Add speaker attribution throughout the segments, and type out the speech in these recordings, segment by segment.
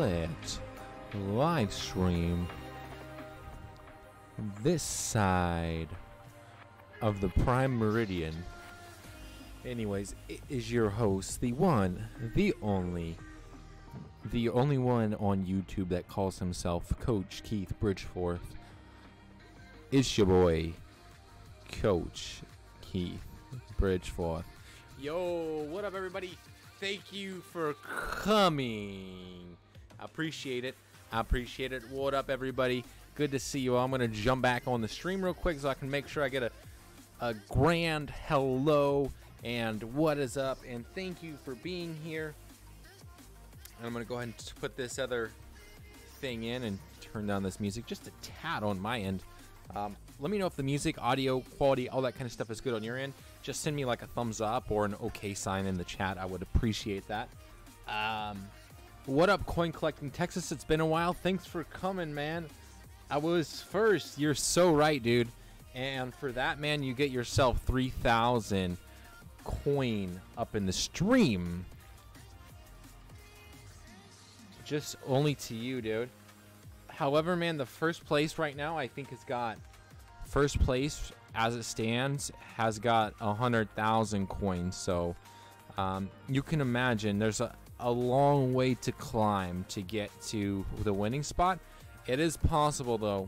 Speaker 1: split live stream this side of the Prime Meridian. Anyways, it is your host, the one, the only one on YouTube that calls himself Coach Keith Bridgeforth. It's your boy, Coach Keith Bridgeforth. Yo, what up, everybody? Thank you for coming. I appreciate it. What up, everybody? Good to see you all. I'm going to jump back on the stream real quick so I can make sure I get a grand hello and what is up. And thank you for being here. And I'm going to go ahead and put this other thing in and turn down this music just a tad on my end. Let me know if the music, audio quality, all that kind of stuff is good on your end. Just send me like a thumbs up or an okay sign in the chat. I would appreciate that. What up, Coin Collecting Texas? It's been a while. Thanks for coming, man. I was first. You're so right, dude. And for that, man, you get yourself 3,000 coin up in the stream. Just only to you, dude. However, man, the first place right now, I think has got first place as it stands has got 100,000 coins. So you can imagine there's a long way to climb to get to the winning spot. It is possible, though.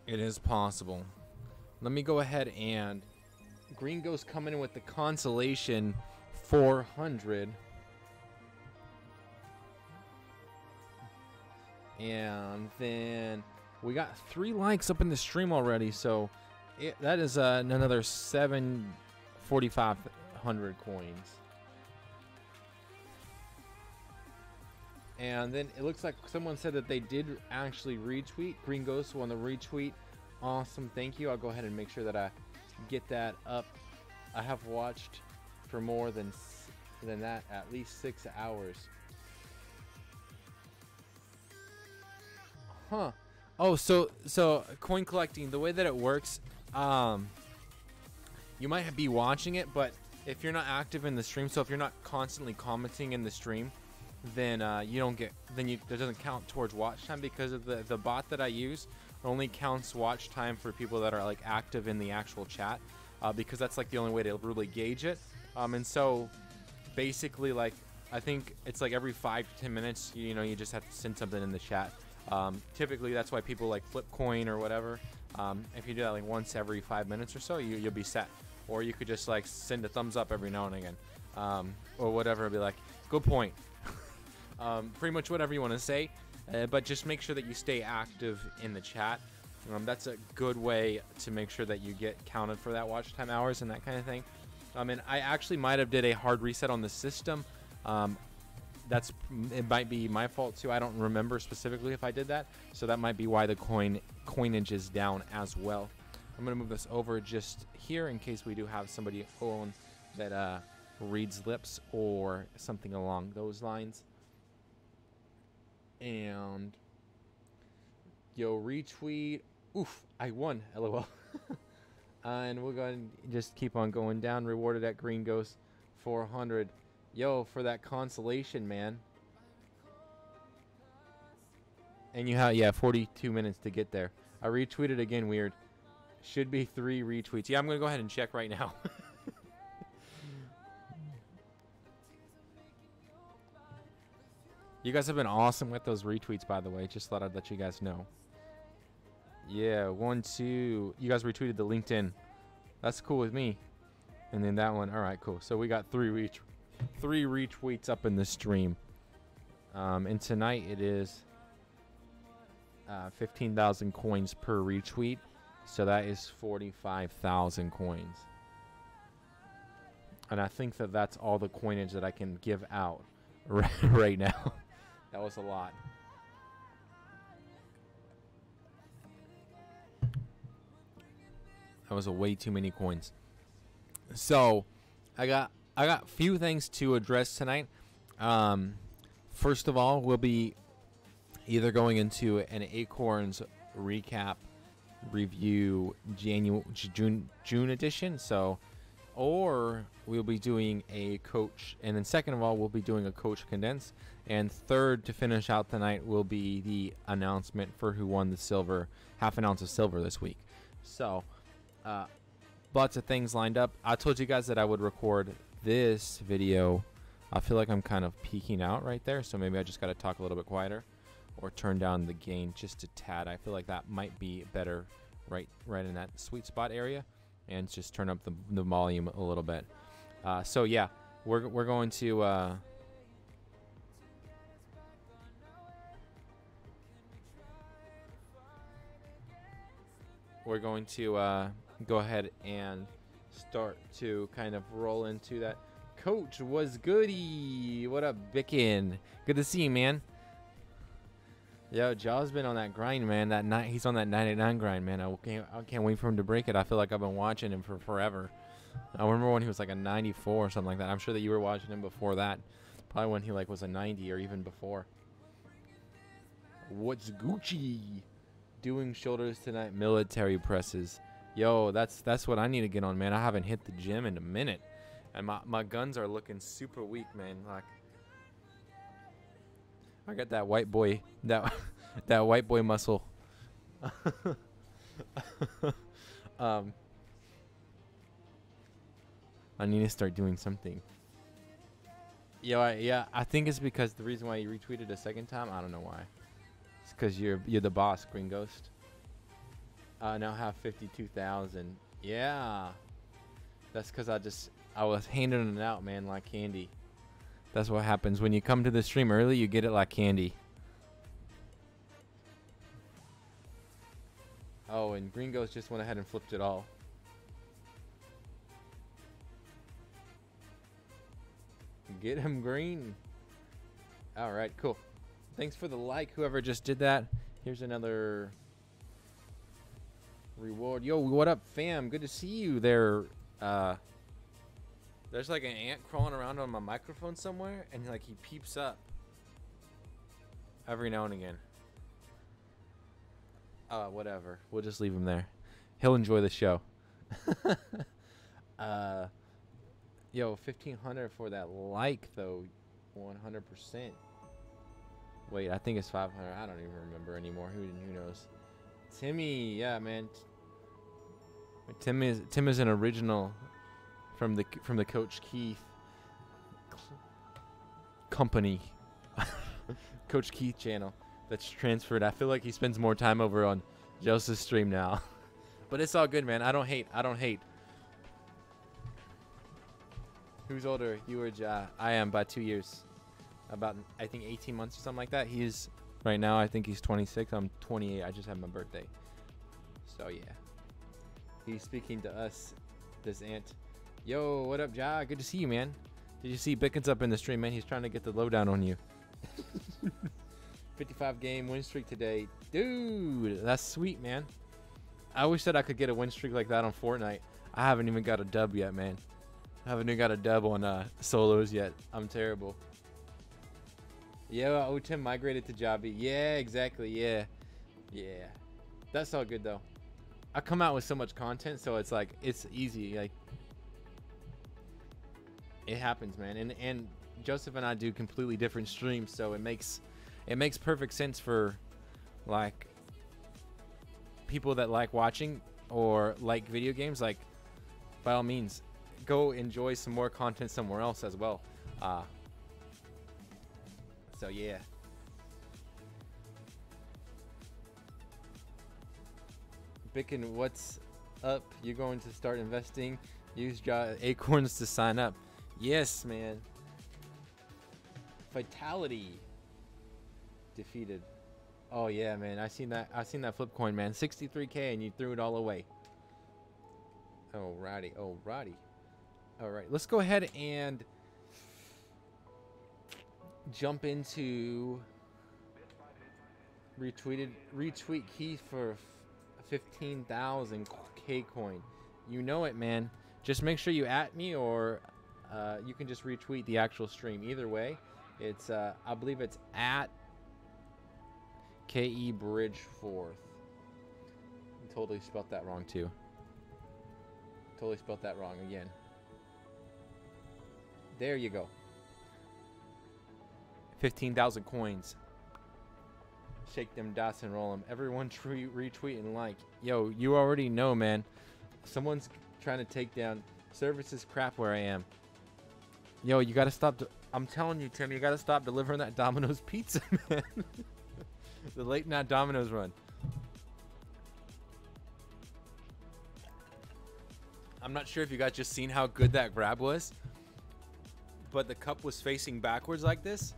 Speaker 1: It is possible. Let me go ahead and Green Ghost coming in with the consolation 400. And then we got 3 likes up in the stream already, so that is another 4,500 coins. And then it looks like someone said that they did actually retweet. Green Ghost on the retweet. Awesome, thank you. I'll go ahead and make sure that I get that up. I have watched for more than that, at least 6 hours. Huh. Oh, so coin collecting, the way that it works, you might be watching it, but if you're not active in the stream, so if you're not constantly commenting in the stream, then you don't get, it doesn't count towards watch time, because of the bot that I use only counts watch time for people that are like active in the actual chat, because that's like the only way to really gauge it. And so basically, like, I think it's like every 5 to 10 minutes, you just have to send something in the chat. Typically that's why people like flipcoin or whatever. If you do that like once every 5 minutes or so, you'll be set. Or you could just like send a thumbs up every now and again, or whatever. Be like, good point. Pretty much whatever you want to say, but just make sure that you stay active in the chat. That's a good way to make sure that you get counted for that watch time hours and that kind of thing. And I actually might have did a hard reset on the system. It might be my fault too. I don't remember specifically if I did that, so that might be why the coinage is down as well. I'm gonna move this over just here in case we do have somebody on that reads lips or something along those lines. And yo, retweet. Oof, I won. LOL. And we're going to just keep on going down. Rewarded at Green Ghost 400. Yo, for that consolation, man. And you have, yeah, 42 minutes to get there. I retweeted again, weird. Should be 3 retweets. Yeah, I'm going to go ahead and check right now. You guys have been awesome with those retweets, by the way. Just thought I'd let you guys know. Yeah, 1, 2. You guys retweeted the LinkedIn. That's cool with me. And then that one. All right, cool. So we got 3 retweets up in the stream. And tonight it is 15,000 coins per retweet. So that is 45,000 coins. And I think that that's all the coinage that I can give out right now. That was a lot. That was way too many coins. So I got a few things to address tonight. First of all, we'll be either going into an Acorns recap review June edition. So or we'll be doing a coach, and then second of all, we'll be doing a coach condense, and third, to finish out the night, will be the announcement for who won the silver, half an ounce of silver this week. So lots of things lined up. I told you guys that I would record this video. I feel like I'm kind of peeking out right there, so maybe I just got to talk a little bit quieter or turn down the gain just a tad. I feel like that might be better right in that sweet spot area, and just turn up the volume a little bit. So yeah, we're going to go ahead and start to kind of roll into that. Coach was goody. What up, Bicken? Good to see you, man. Yo, Jaw's been on that grind, man. He's on that 99 grind, man. I can't wait for him to break it. I feel like I've been watching him for forever. I remember when he was like a 94 or something like that. I'm sure that you were watching him before that. Probably when he like was a 90 or even before. What's Gucci? Doing shoulders tonight, military presses. Yo, that's what I need to get on, man. I haven't hit the gym in a minute, and my guns are looking super weak, man. Like, I got that white boy, that white boy muscle. I need to start doing something. Yo, I think it's because the reason why you retweeted a second time, I don't know why. It's because you're the boss, Green Ghost. Now have 52,000. Yeah, that's because I was handing it out, man, like candy. That's what happens when you come to the stream early. You get it like candy. Oh, and Green Ghost just went ahead and flipped it all. Get him, Green. All right, cool. Thanks for the like, whoever just did that. Here's another reward. Yo, what up, fam? Good to see you there. There's like an ant crawling around on my microphone somewhere, and like he peeps up every now and again. Whatever. We'll just leave him there. He'll enjoy the show. Yo, 1,500 for that like though. 100%. Wait, I think it's 500. I don't even remember anymore. Who knows? Timmy, yeah, man. Tim is an original from the Coach Keith company, Coach Keith channel that's transferred. I feel like he spends more time over on Joseph's stream now, but it's all good, man. I don't hate. Who's older, you or Ja? I am by 2 years. About, I think, 18 months or something like that. He's right now, I think he's 26. I'm 28. I just had my birthday. So yeah, he's speaking to us, this ant. Yo, what up, Ja? Good to see you, man. Did you see Bickens up in the stream, man? He's trying to get the lowdown on you. 55 game win streak today. Dude, that's sweet, man. I wish that I could get a win streak like that on Fortnite. I haven't even got a dub yet, man. I haven't even got a dub on solos yet. I'm terrible. Yeah, Tim migrated to Jobby. Yeah, exactly. Yeah. That's all good though. I come out with so much content, so it's like it's easy. Like it happens, man. And Joseph and I do completely different streams, so it makes perfect sense for like people that like watching or like video games. Like, by all means, go enjoy some more content somewhere else as well. So yeah. Bicken, what's up? You're going to start investing? Use Acorns to sign up. Yes, man. Fatality. Defeated. Oh yeah, man. I seen that flipcoin, man. 63K and you threw it all away. Alrighty. Alright, let's go ahead and jump into retweet Keith for 15,000 KCoin. You know it, man. Just make sure you at me, or you can just retweet the actual stream. Either way, it's I believe it's at KE Bridgeforth. Totally spelt that wrong too. Totally spelt that wrong again. There you go. 15,000 coins. Shake them dots and roll them. Everyone retweet and like. Yo, you already know, man. Someone's trying to take down services crap where I am. Yo, you gotta stop. I'm telling you, Tim, you gotta stop delivering that Domino's pizza, man. The late night Domino's run. I'm not sure if you guys just seen how good that grab was, but the cup was facing backwards like this,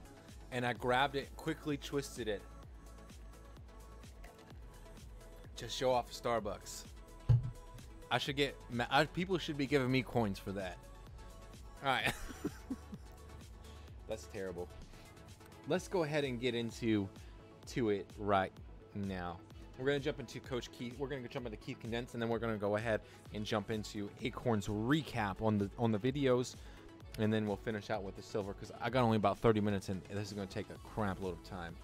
Speaker 1: and I grabbed it, quickly twisted it. Just show off Starbucks. I should get, people should be giving me coins for that. All right. That's terrible. Let's go ahead and get into it right now. We're going to jump into Coach Keith. We're going to jump into Keith Condensed, and then we're going to go ahead and jump into Acorn's recap on the videos, and then we'll finish out with the silver because I got only about 30 minutes, and this is going to take a crap load of time.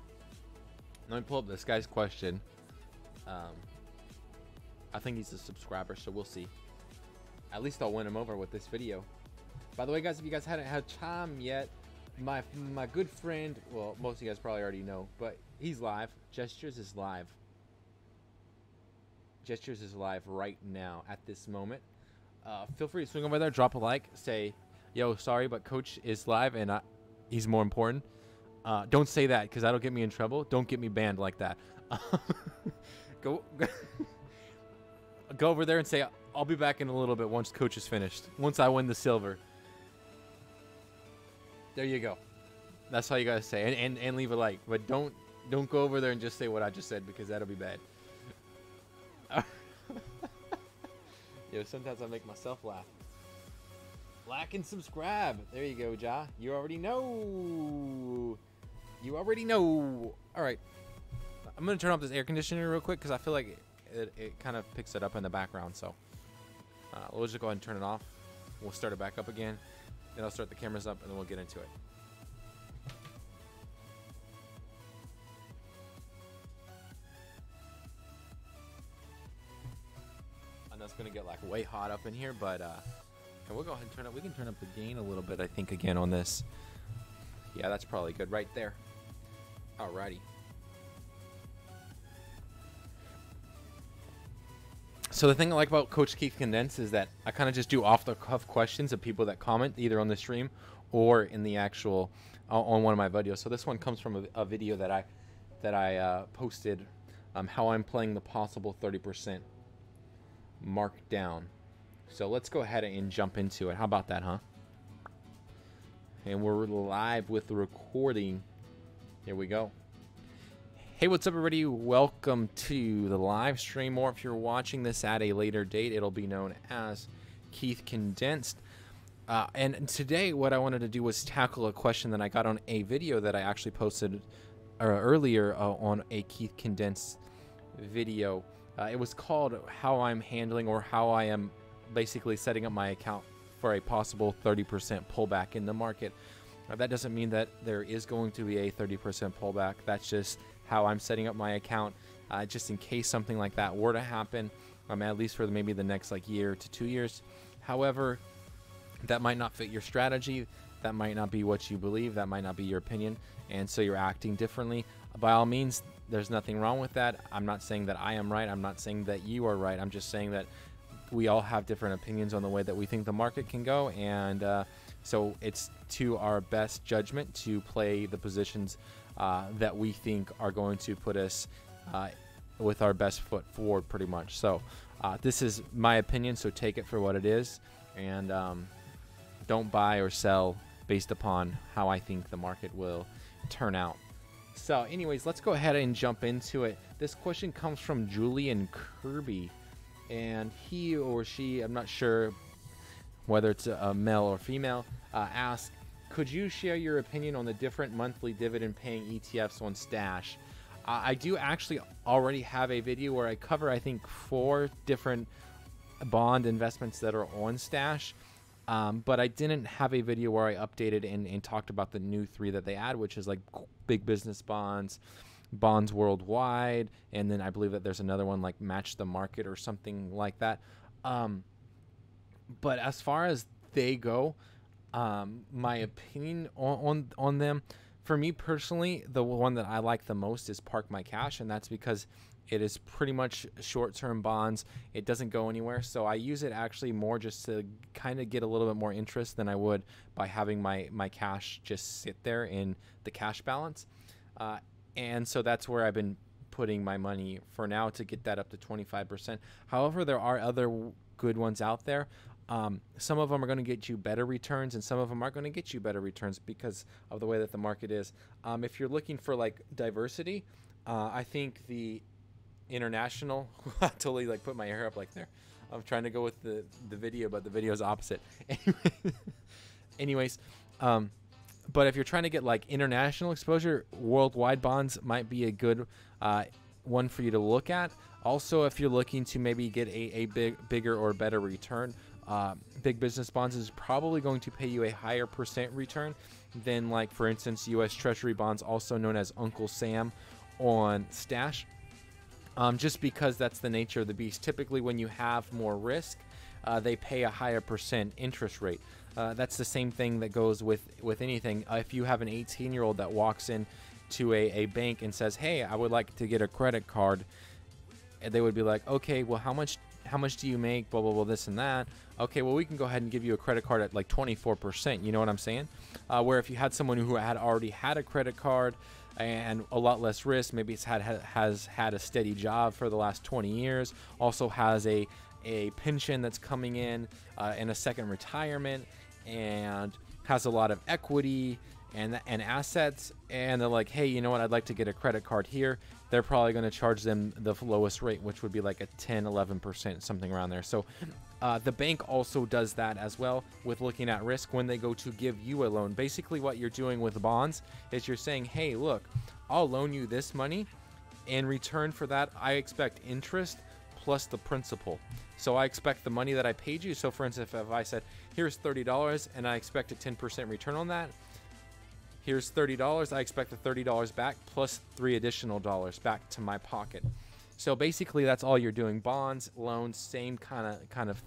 Speaker 1: Let me pull up this guy's question. I think he's a subscriber, so we'll see. At least I'll win him over with this video. By the way, guys, if you guys hadn't had time yet, my good friend, well, most of you guys probably already know, but he's live. Gestures is live. Gestures is live right now at this moment. Feel free to swing over there, drop a like, say, yo, sorry, but Coach is live and he's more important. Don't say that because that'll get me in trouble. Don't get me banned like that. Go over there and say, I'll be back in a little bit once Coach is finished. Once I win the silver. There you go. That's all you gotta say. And leave a like. But don't go over there and just say what I just said because that'll be bad. Yo, sometimes I make myself laugh. Like and subscribe. There you go, Ja. You already know. You already know. All right. I'm going to turn off this air conditioner real quick because I feel like it kind of picks it up in the background. So we'll just go ahead and turn it off. We'll start it back up again. Then I'll start the cameras up and then we'll get into it. I know it's going to get like way hot up in here, but and we'll go ahead and turn up. We can turn up the gain a little bit, I think, again on this. Yeah, that's probably good right there. Alrighty. So the thing I like about Coach Keith Condensed is that I kind of just do off-the-cuff questions of people that comment either on the stream or in the actual on one of my videos. So this one comes from a video that I posted, how I'm playing the possible 30% markdown. So let's go ahead and jump into it. How about that, huh? And we're live with the recording. Here we go. Hey, what's up, everybody? Welcome to the live stream, or if you're watching this at a later date, it'll be known as Keith Condensed. And today, what I wanted to do was tackle a question that I got on a video that I actually posted earlier on a Keith Condensed video. It was called How I'm Handling, or How I Am basically setting up my account for a possible 30% pullback in the market. That doesn't mean that there is going to be a 30% pullback. That's just how I'm setting up my account, just in case something like that were to happen, at least for maybe the next year to 2 years. However, that might not fit your strategy. That might not be what you believe. That might not be your opinion, and so you're acting differently. By all means, there's nothing wrong with that. I'm not saying that I am right. I'm not saying that you are right. I'm just saying that we all have different opinions on the way that we think the market can go, and so it's to our best judgment to play the positions that we think are going to put us with our best foot forward, pretty much. So this is my opinion, so take it for what it is, and don't buy or sell based upon how I think the market will turn out. So anyways, let's go ahead and jump into it. This question comes from Julian Kirby, and he or she, I'm not sure whether it's a male or female, asks, could you share your opinion on the different monthly dividend paying ETFs on Stash? I do actually already have a video where I cover, I think, 4 different bond investments that are on Stash, but I didn't have a video where I updated and talked about the new 3 that they add, which is like big business bonds, bonds worldwide, and then I believe that there's another one like match the market or something like that. But as far as they go, My opinion on them, for me personally, the one that I like the most is Park My Cash, and that's because it is pretty much short-term bonds. It doesn't go anywhere, so I use it actually more just to kind of get a little bit more interest than I would by having my cash just sit there in the cash balance. And so that's where I've been putting my money for now to get that up to 25%. However, there are other good ones out there. Some of them are going to get you better returns, and some of them aren't going to get you better returns because of the way that the market is. If you're looking for like diversity, I think the international I totally like put my hair up like there. I'm trying to go with the video, but the video is opposite. Anyways, but if you're trying to get like international exposure, worldwide bonds might be a good one for you to look at. Also, if you're looking to maybe get a bigger or better return, big business bonds is probably going to pay you a higher percent return than, like, for instance, U.S. Treasury bonds, also known as Uncle Sam on Stash. Just because that's the nature of the beast. Typically, when you have more risk, they pay a higher percent interest rate. That's the same thing that goes with anything. If you have an 18-year-old that walks in to a bank and says, "Hey, I would like to get a credit card," and they would be like, "Okay, well, how much do you make? Blah, blah, blah, this and that. Okay, well, we can go ahead and give you a credit card at like 24%. You know what I'm saying? Where if you had someone who had already had a credit card and a lot less risk, maybe it's has had a steady job for the last 20 years, also has a pension that's coming in and a second retirement, and has a lot of equity and assets, and they're like, "Hey, you know what, I'd like to get a credit card here," they're probably going to charge them the lowest rate, which would be like a 10-11%, something around there. So the bank also does that as well with looking at risk when they go to give you a loan. Basically what you're doing with bonds is you're saying, "Hey, look, I'll loan you this money. In return for that, I expect interest plus the principal. So I expect the money that I paid you." So for instance, if I said, "Here's $30 and I expect a 10% return on that," here's $30. I expect the $30 back plus $3 additional back to my pocket. So basically, that's all you're doing. Bonds, loans, same kind of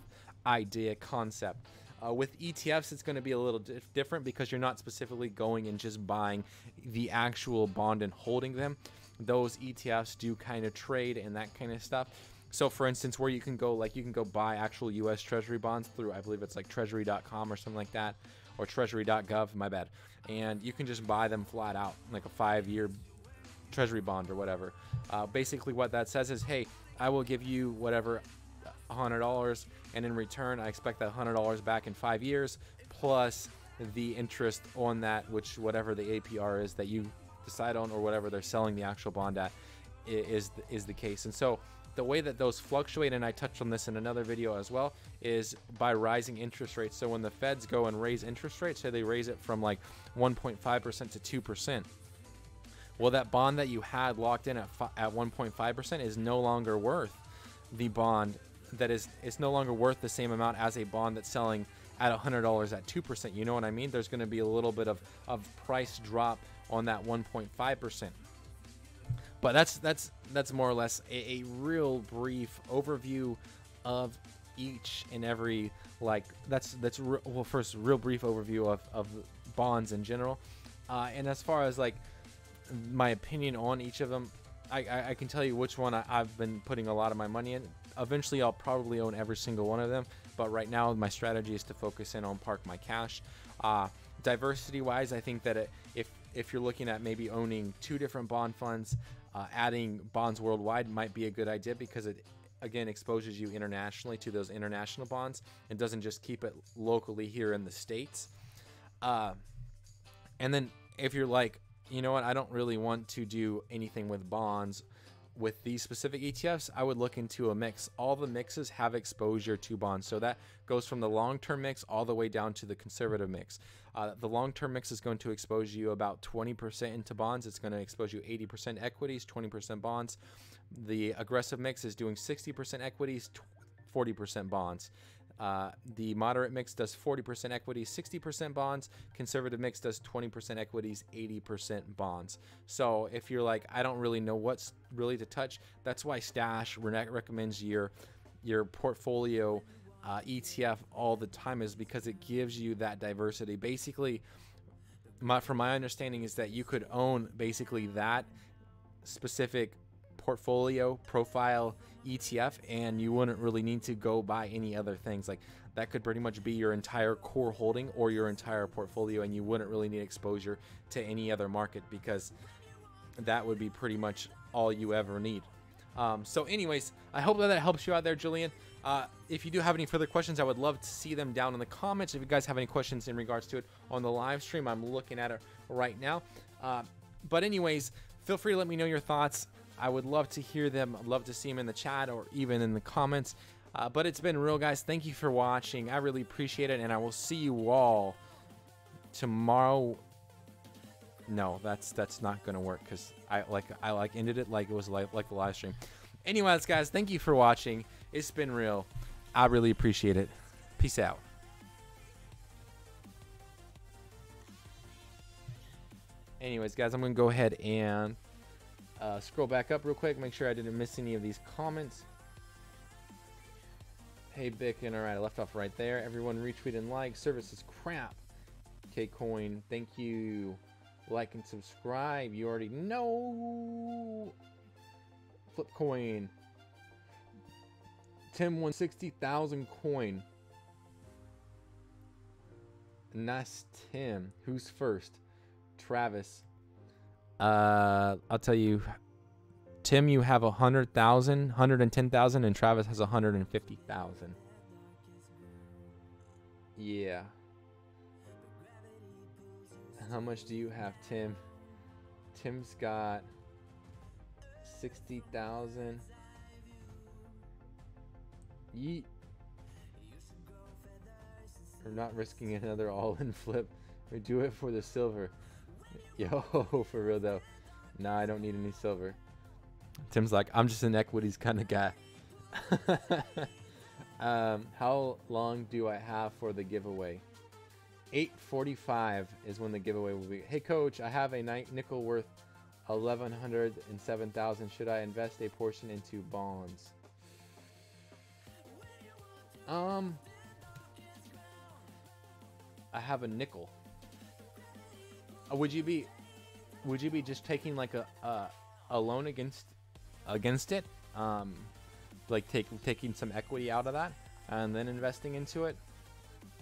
Speaker 1: idea, concept. With ETFs, it's going to be a little different because you're not specifically going and just buying the actual bond and holding them. Those ETFs do kind of trade and that kind of stuff. So for instance, where you can go buy actual U.S. Treasury bonds through, I believe it's like treasury.com or something like that, or treasury.gov, my bad. And you can just buy them flat out, like a 5-year treasury bond or whatever. Basically what that says is, "Hey, I will give you whatever, $100, and in return I expect that $100 back in 5 years plus the interest on that, which whatever the APR is that you decide on, or whatever they're selling the actual bond at is the case." And so the way that those fluctuate, and I touched on this in another video as well, is by rising interest rates. So when the feds go and raise interest rates, say they raise it from like 1.5% to 2%, well, that bond that you had locked in at 1.5% is no longer worth the bond that is, it's no longer worth the same amount as a bond that's selling at $100 at 2%. You know what I mean? There's going to be a little bit of price drop on that 1.5%. But that's more or less a real brief overview of each and every, like, well, first, real brief overview of bonds in general. And as far as like my opinion on each of them, I can tell you which one I've been putting a lot of my money in. Eventually, I'll probably own every single one of them, but right now my strategy is to focus in on Park My Cash. Diversity-wise, I think that if you're looking at maybe owning 2 different bond funds, adding bonds worldwide might be a good idea because it, again, exposes you internationally to those international bonds and doesn't just keep it locally here in the States. And then if you're like, "You know what, I don't really want to do anything with bonds with these specific ETFs," I would look into a mix. All the mixes have exposure to bonds. So that goes from the long-term mix all the way down to the conservative mix. The long-term mix is going to expose you about 20% into bonds. It's going to expose you 80% equities, 20% bonds. The aggressive mix is doing 60% equities, 40% bonds. The moderate mix does 40% equities, 60% bonds. Conservative mix does 20% equities, 80% bonds. So if you're like, "I don't really know what's really to touch," that's why Stash recommends your portfolio ETF all the time is because it gives you that diversity. Basically, from my understanding is that you could own basically that specific portfolio profile ETF, and you wouldn't really need to go buy any other things. Like that could pretty much be your entire core holding or your entire portfolio, and you wouldn't really need exposure to any other market, because that would be pretty much all you ever need. So anyways, I hope that helps you out there, Julian. If you do have any further questions, I would love to see them down in the comments. If you guys have any questions in regards to it on the live stream, I'm looking at it right now. But anyways, feel free to let me know your thoughts. I would love to hear them. I'd love to see them in the chat or even in the comments. But it's been real, guys. Thank you for watching. I really appreciate it, and I will see you all tomorrow. No, that's not gonna work, because I ended it like it was like the live stream. Anyways, guys, thank you for watching. It's been real. I really appreciate it. Peace out. Anyways, guys, I'm gonna go ahead and scroll back up real quick, make sure I didn't miss any of these comments. Hey, Bicken, all right, I left off right there. Everyone retweet and like. Service is crap. KCoin, thank you. Like and subscribe. You already know. Flipcoin. Tim won 60,000 coin. Nice, Tim. Who's first? Travis. I'll tell you, Tim, you have 100,000, 110,000, and Travis has 150,000. Yeah. How much do you have, Tim? Tim's got 60,000. Yeet. We're not risking another all-in flip. We do it for the silver. Yo, for real though. Nah, I don't need any silver. Tim's like, I'm just an equities kind of guy. How long do I have for the giveaway? 8:45 is when the giveaway will be. Hey coach, I have a nickel worth 1,107,000. Should I invest a portion into bonds? I have a nickel. Would you be just taking like a loan against it? Like taking some equity out of that and then investing into it?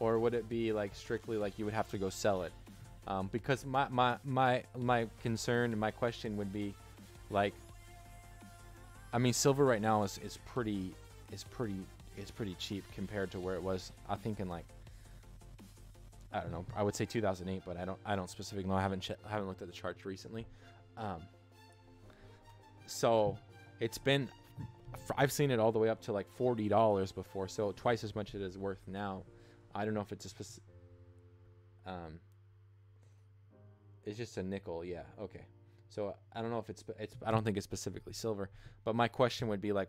Speaker 1: Or would it be like strictly like you would have to go sell it? Because my concern and my question would be like, I mean, silver right now is pretty cheap compared to where it was. I think in like, I don't know, I would say 2008, but I don't specifically know. I haven't looked at the charts recently. So it's been, I've seen it all the way up to like $40 before, so twice as much it is worth now. I don't know if it's a specific, it's just a nickel. Yeah. Okay. So I don't know if it's I don't think it's specifically silver, but my question would be like,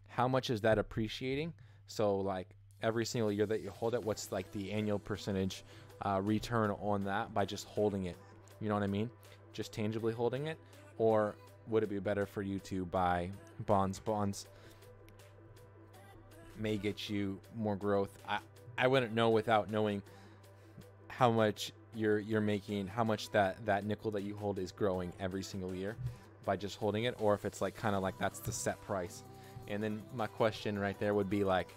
Speaker 1: how much is that appreciating? So like every single year that you hold it, what's like the annual percentage return on that by just holding it? You know what I mean? Just tangibly holding it, or would it be better for you to buy bonds? Bonds may get you more growth. I wouldn't know without knowing how much you're making, how much that nickel that you hold is growing every single year by just holding it, or if it's like kind of like that's the set price. And then my question right there would be like,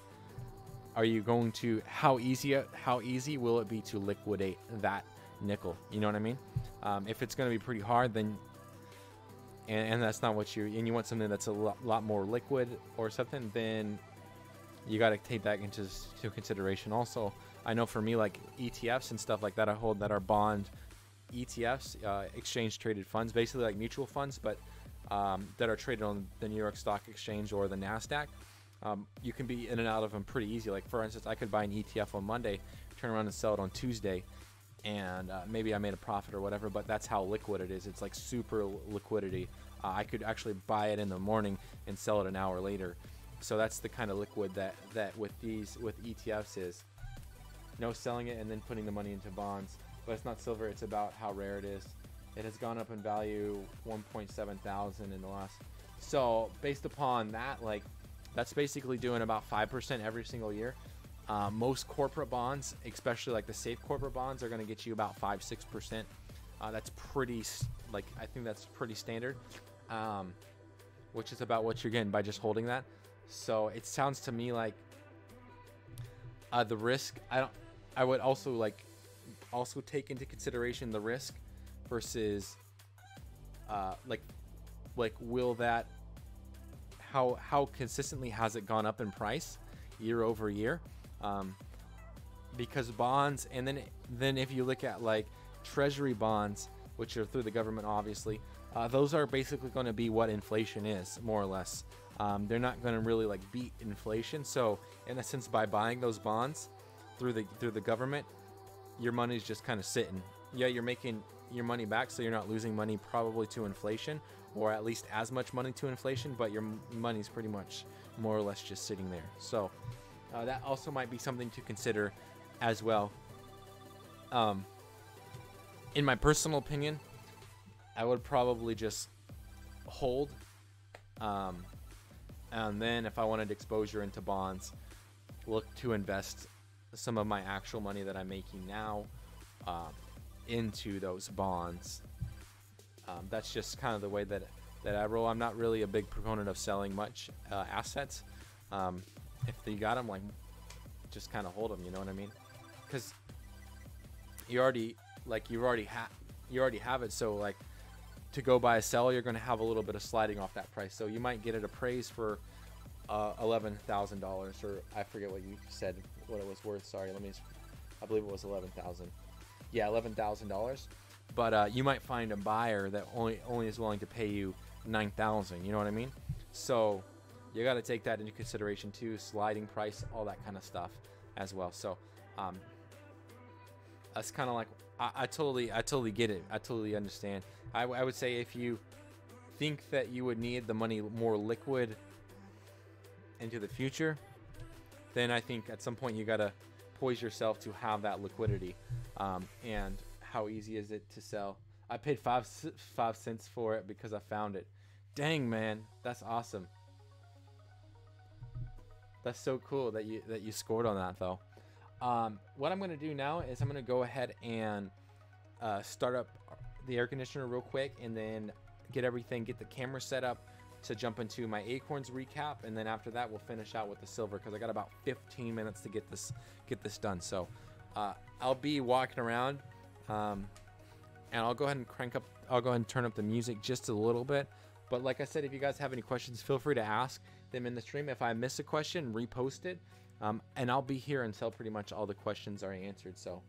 Speaker 1: are you going to, how easy will it be to liquidate that nickel? You know what I mean? If it's going to be pretty hard, then and that's not what you want something that's a lot more liquid or something, then you got to take that into consideration. Also, I know for me, like ETFs and stuff like that, I hold that are bond ETFs, exchange traded funds, basically like mutual funds, but that are traded on the New York Stock Exchange or the NASDAQ. You can be in and out of them pretty easy. Like for instance, I could buy an ETF on Monday, turn around and sell it on Tuesday, and maybe I made a profit or whatever, but that's how liquid it is. It's like super liquidity. I could actually buy it in the morning and sell it an hour later. So that's the kind of liquid that with ETFs is. No selling it and then putting the money into bonds. But it's not silver, it's about how rare it is. It has gone up in value 1.7 thousand in the last. So based upon that, like That's basically doing about 5% every single year. Most corporate bonds, especially like the safe corporate bonds, are going to get you about 5-6%. That's pretty, like, I think that's pretty standard, which is about what you're getting by just holding that. So it sounds to me like the risk, I would also take into consideration the risk versus like will that, how consistently has it gone up in price year over year? Because bonds, and then if you look at like treasury bonds, which are through the government, obviously, those are basically going to be what inflation is, more or less. They're not going to really like beat inflation. So in a sense, by buying those bonds through the government, your money's just kind of sitting. Yeah, you're making your money back, so you're not losing money probably to inflation, or at least as much money to inflation, but your money's pretty much more or less just sitting there. So that also might be something to consider as well. In my personal opinion, I would probably just hold, and then if I wanted exposure into bonds, look to invest some of my actual money that I'm making now into those bonds. That's just kind of the way that I roll. I'm not really a big proponent of selling much assets. If you got them, like, just kind of hold them. You know what I mean? Because you already have it. So like, to go buy a sell, you're going to have a little bit of sliding off that price. So you might get it appraised for $11,000, or I forget what you said what it was worth. Sorry, I believe it was 11,000. Yeah, $11,000. But you might find a buyer that only is willing to pay you 9,000. You know what I mean? So you got to take that into consideration too, sliding price, all that kind of stuff as well. So that's kind of like, I totally get it. I totally understand. I would say if you think that you would need the money more liquid into the future, then I think at some point you got to poise yourself to have that liquidity. And how easy is it to sell? I paid 5 cents for it because I found it. Dang, man, that's awesome. That's so cool that you scored on that, though. What I'm going to do now is I'm going to go ahead and start up the air conditioner real quick, and then get the camera set up to jump into my Acorns recap, and then after that we'll finish out with the silver, because I got about 15 minutes to get this done. So I'll be walking around, and I'll go ahead and turn up the music just a little bit. But like I said, if you guys have any questions, feel free to ask them in the stream. If I miss a question, repost it, and I'll be here until pretty much all the questions are answered. So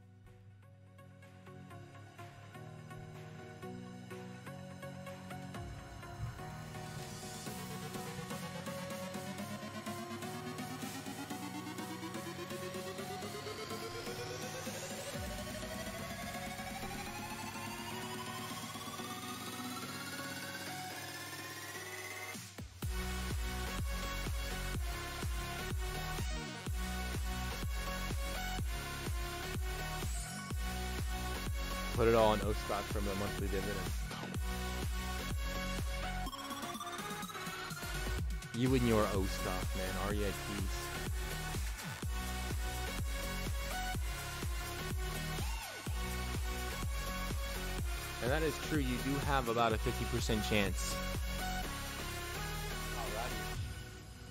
Speaker 1: put it all in O stock from the monthly dividend. You and your O stock, man. Are you at peace? And that is true. You do have about a 50% chance. Alrighty.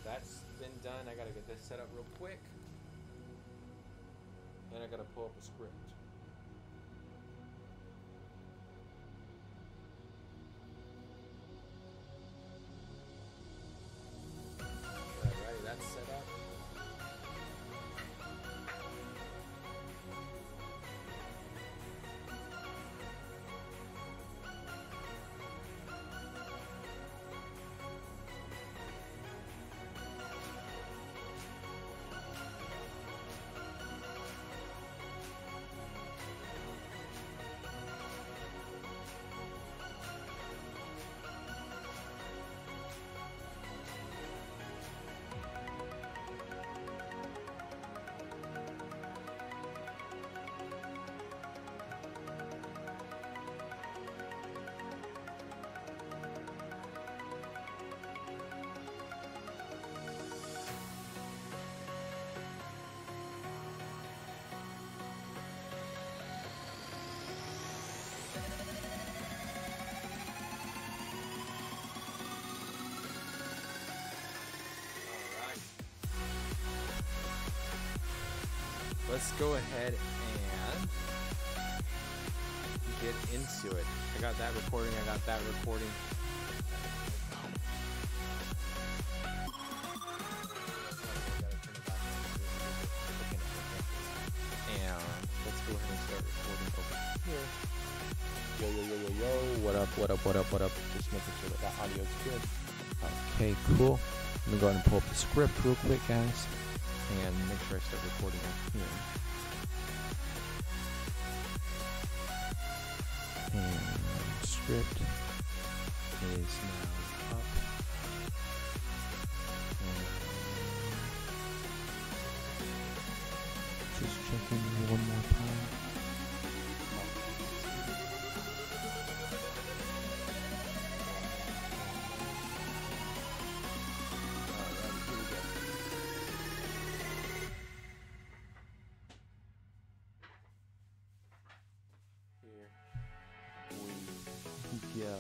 Speaker 1: That's been done. I gotta get this set up real quick. And I gotta pull up a script. Set up. let's go ahead and get into it. I got that recording. And let's go ahead and start recording over here. Yo, what up? Just making sure that audio is good. Okay, cool. Let me go ahead and pull up the script real quick, guys, and make sure I start recording up here. And script is now up. And just checking one more time. Go.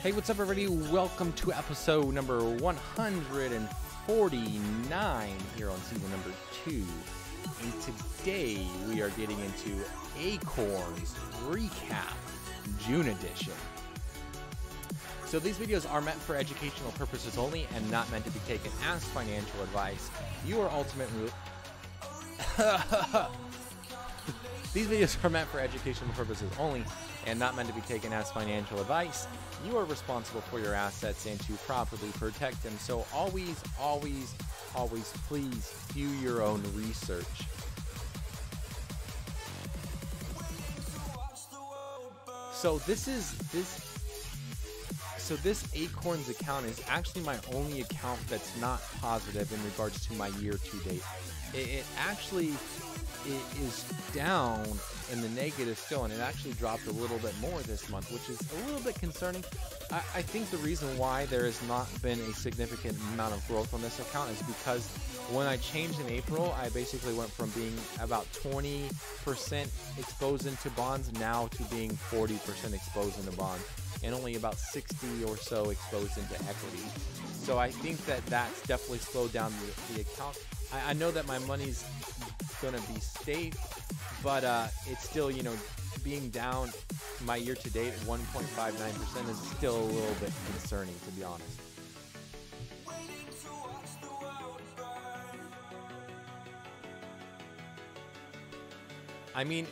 Speaker 1: Hey, what's up, everybody? Welcome to episode number 149 here on season number 2. And today we are getting into Acorns Recap June edition. So these videos are meant for educational purposes only and not meant to be taken as financial advice. You are ultimately These videos are meant for educational purposes only and not meant to be taken as financial advice. You are responsible for your assets and to properly protect them. So always please do your own research. So this Acorns account is actually my only account that's not positive in regards to my year to date. It actually is down in the negative still, and it actually dropped a little bit more this month, which is a little bit concerning. I think the reason why there has not been a significant amount of growth on this account is because when I changed in April, I basically went from being about 20% exposed into bonds now to being 40% exposed into bonds, and only about 60 or so exposed into equity. So I think that that's definitely slowed down the account. I know that my money's going to be safe, but it's still, being down my year to date 1.59% is still a little bit concerning, to be honest. I mean,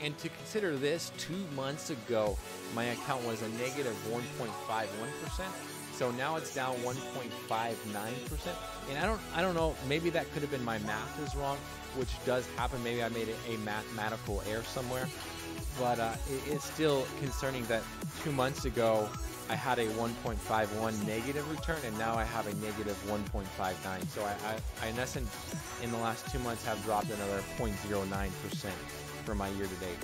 Speaker 1: and to consider this, 2 months ago, my account was a negative 1.51%. So now it's down 1.59%. And I don't know, maybe that could have been my math is wrong, which does happen. Maybe I made a mathematical error somewhere. But it's still concerning that 2 months ago, I had a 1.51 negative return, and now I have a negative 1.59. So I in essence, in the last 2 months, have dropped another 0.09% for my year to date.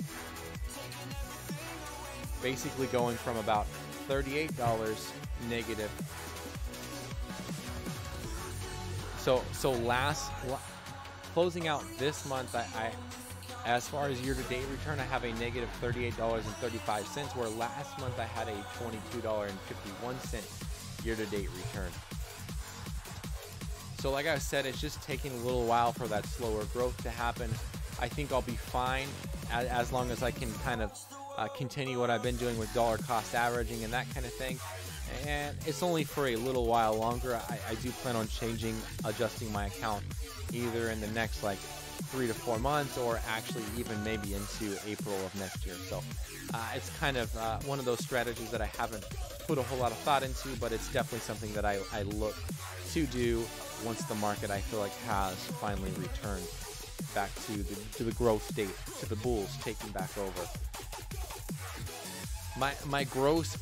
Speaker 1: Basically going from about $38 negative. So closing out this month, I as far as year-to-date return, I have a negative $38.35, where last month I had a $22.51 year-to-date return. So like I said, it's just taking a little while for that slower growth to happen. I think I'll be fine as long as I can kind of continue what I've been doing with dollar cost averaging and that kind of thing. And it's only for a little while longer. I do plan on adjusting my account either in the next 3 to 4 months, or actually even maybe into April of next year. So it's kind of one of those strategies that I haven't put a whole lot of thought into, but it's definitely something that I look to do once the market, I feel like, has finally returned back to the growth state, to the bulls taking back over. My gross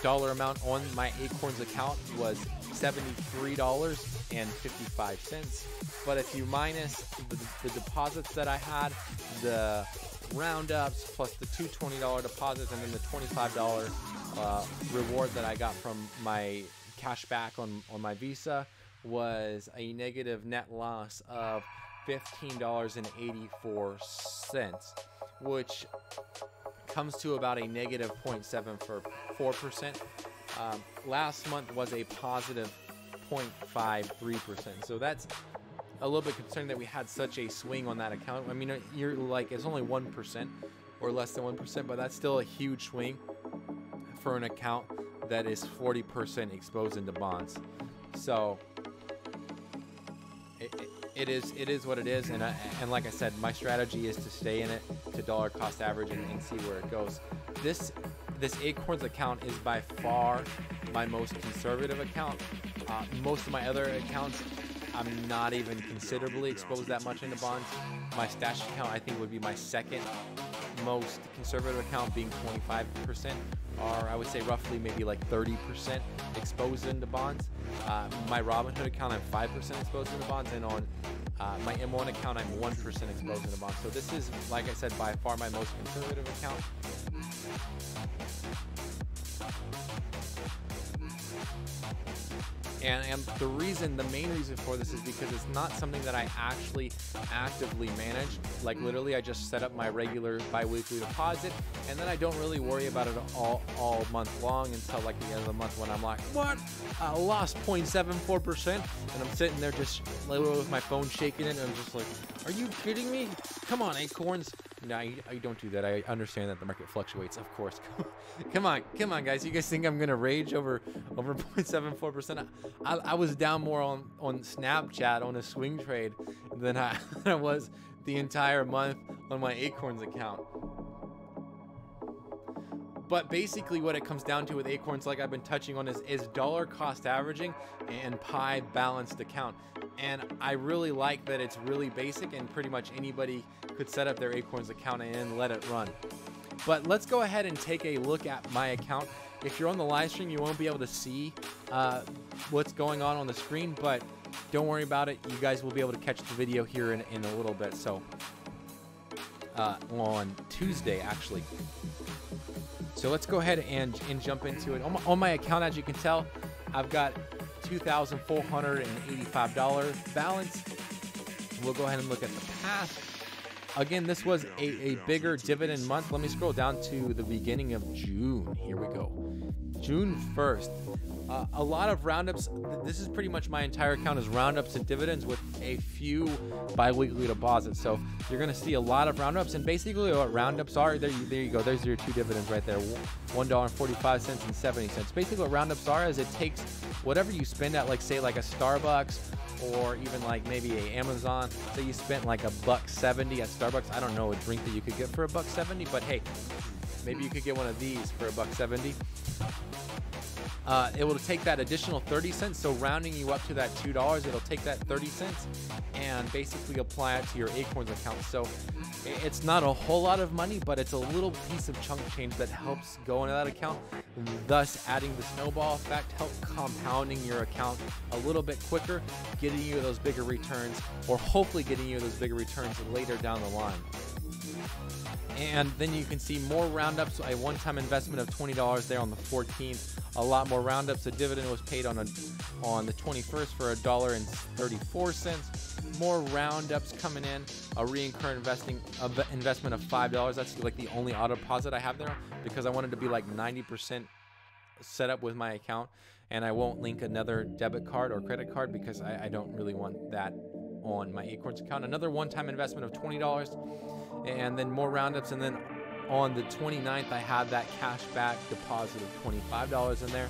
Speaker 1: dollar amount on my Acorns account was $73.55. But if you minus the deposits that I had, the roundups plus the two $20 deposits, and then the $25 reward that I got from my cash back on my Visa, was a negative net loss of $15.84, which comes to about a negative 0.74%. Last month was a positive 0.53%. So that's a little bit concerning that we had such a swing on that account. I mean, you're like, it's only 1% or less than 1%, but that's still a huge swing for an account that is 40% exposed into bonds. So it is what it is, and like I said, my strategy is to stay in it, to dollar cost average, and see where it goes. This Acorns account is by far my most conservative account. Most of my other accounts, I'm not even considerably exposed that much into bonds. My stash account, I think, would be my second most conservative account, being 25%, or I would say roughly maybe like 30% exposed into bonds. My Robinhood account, I'm 5% exposed into bonds, and on my M1 account, I'm 1% exposed into bonds. So this is, like I said, by far my most conservative account. And the main reason for this is because it's not something that I actually actively manage. Like literally, I just set up my regular bi-weekly deposit, and then I don't really worry about it all month long until like the end of the month, when I'm like, what? I lost 0.74%, and I'm sitting there just literally with my phone shaking it, and I'm just like, are you kidding me? Come on, Acorns. No, I don't do that. I understand that the market fluctuates, of course. Come on, guys. You guys think I'm gonna rage over 0.74%? I was down more on Snapchat on a swing trade than I was the entire month on my Acorns account. But basically what it comes down to with Acorns, like I've been touching on, is dollar cost averaging and pi balanced account. And I really like that it's really basic, and pretty much anybody could set up their Acorns account and let it run. But let's go ahead and take a look at my account. If you're on the live stream, you won't be able to see what's going on the screen, but don't worry about it. You guys will be able to catch the video here in a little bit. So on Tuesday, actually. So let's go ahead and jump into it. On my account, as you can tell, I've got $2,485 balance. We'll go ahead and look at the past. Again, this was a bigger dividend month. Let me scroll down to the beginning of June. Here we go. June 1st. A lot of roundups. This is pretty much my entire account is roundups and dividends with a few bi-weekly deposits. So you're going to see a lot of roundups, and basically what roundups are, there you go. There's your two dividends right there, $1.45 and 70 cents. Basically what roundups are is it takes whatever you spend at, like, say, like a Starbucks, or even like maybe a Amazon. So you spent like $1.70 at Starbucks. I don't know a drink that you could get for $1.70, but hey, maybe you could get one of these for $1.70. It will take that additional 30 cents. So rounding you up to that $2, it'll take that 30 cents and basically apply it to your Acorns account. So it's not a whole lot of money, but it's a little piece of chunk change that helps go into that account, thus adding the snowball effect, help compounding your account a little bit quicker, getting you those bigger returns, or hopefully getting you those bigger returns later down the line. And then you can see more roundups, a one-time investment of $20 there on the 14th. A lot more roundups. A dividend was paid on the 21st for $1.34. More roundups coming in. A recurring investment of $5. That's like the only auto deposit I have there, because I wanted to be like 90% set up with my account, and I won't link another debit card or credit card because I don't really want that on my Acorns account. Another one-time investment of $20, and then more roundups. And then on the 29th, I had that cashback deposit of $25 in there.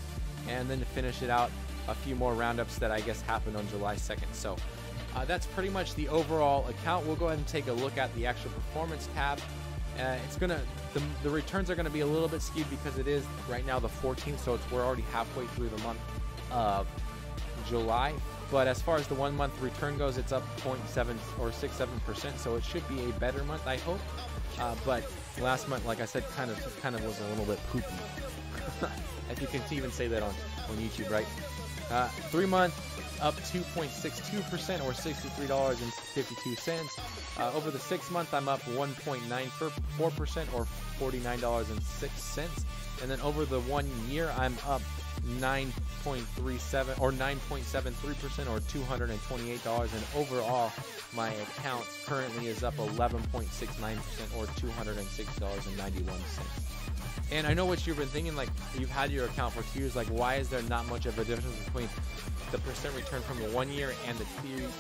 Speaker 1: And then to finish it out, a few more roundups that I guess happened on July 2nd. So that's pretty much the overall account. We'll go ahead and take a look at the actual performance tab. The returns are gonna be a little bit skewed because it is right now the 14th, so we're already halfway through the month of July. But as far as the 1 month return goes, it's up 0.7 or 6-7%, so it should be a better month, I hope. But last month, like I said, kind of was a little bit poopy. If you can even say that on YouTube, right? 3 month up 2.62% or $63.52. Over the 6 month, I'm up 1.94% or $49.06. And then over the 1 year, I'm up 9.37 or 9.73% or $228, and overall my account currently is up 11.69% or $206.91. And I know what you've been thinking, like, you've had your account for 2 years, like, why is there not much of a difference between the percent return from the 1 year and the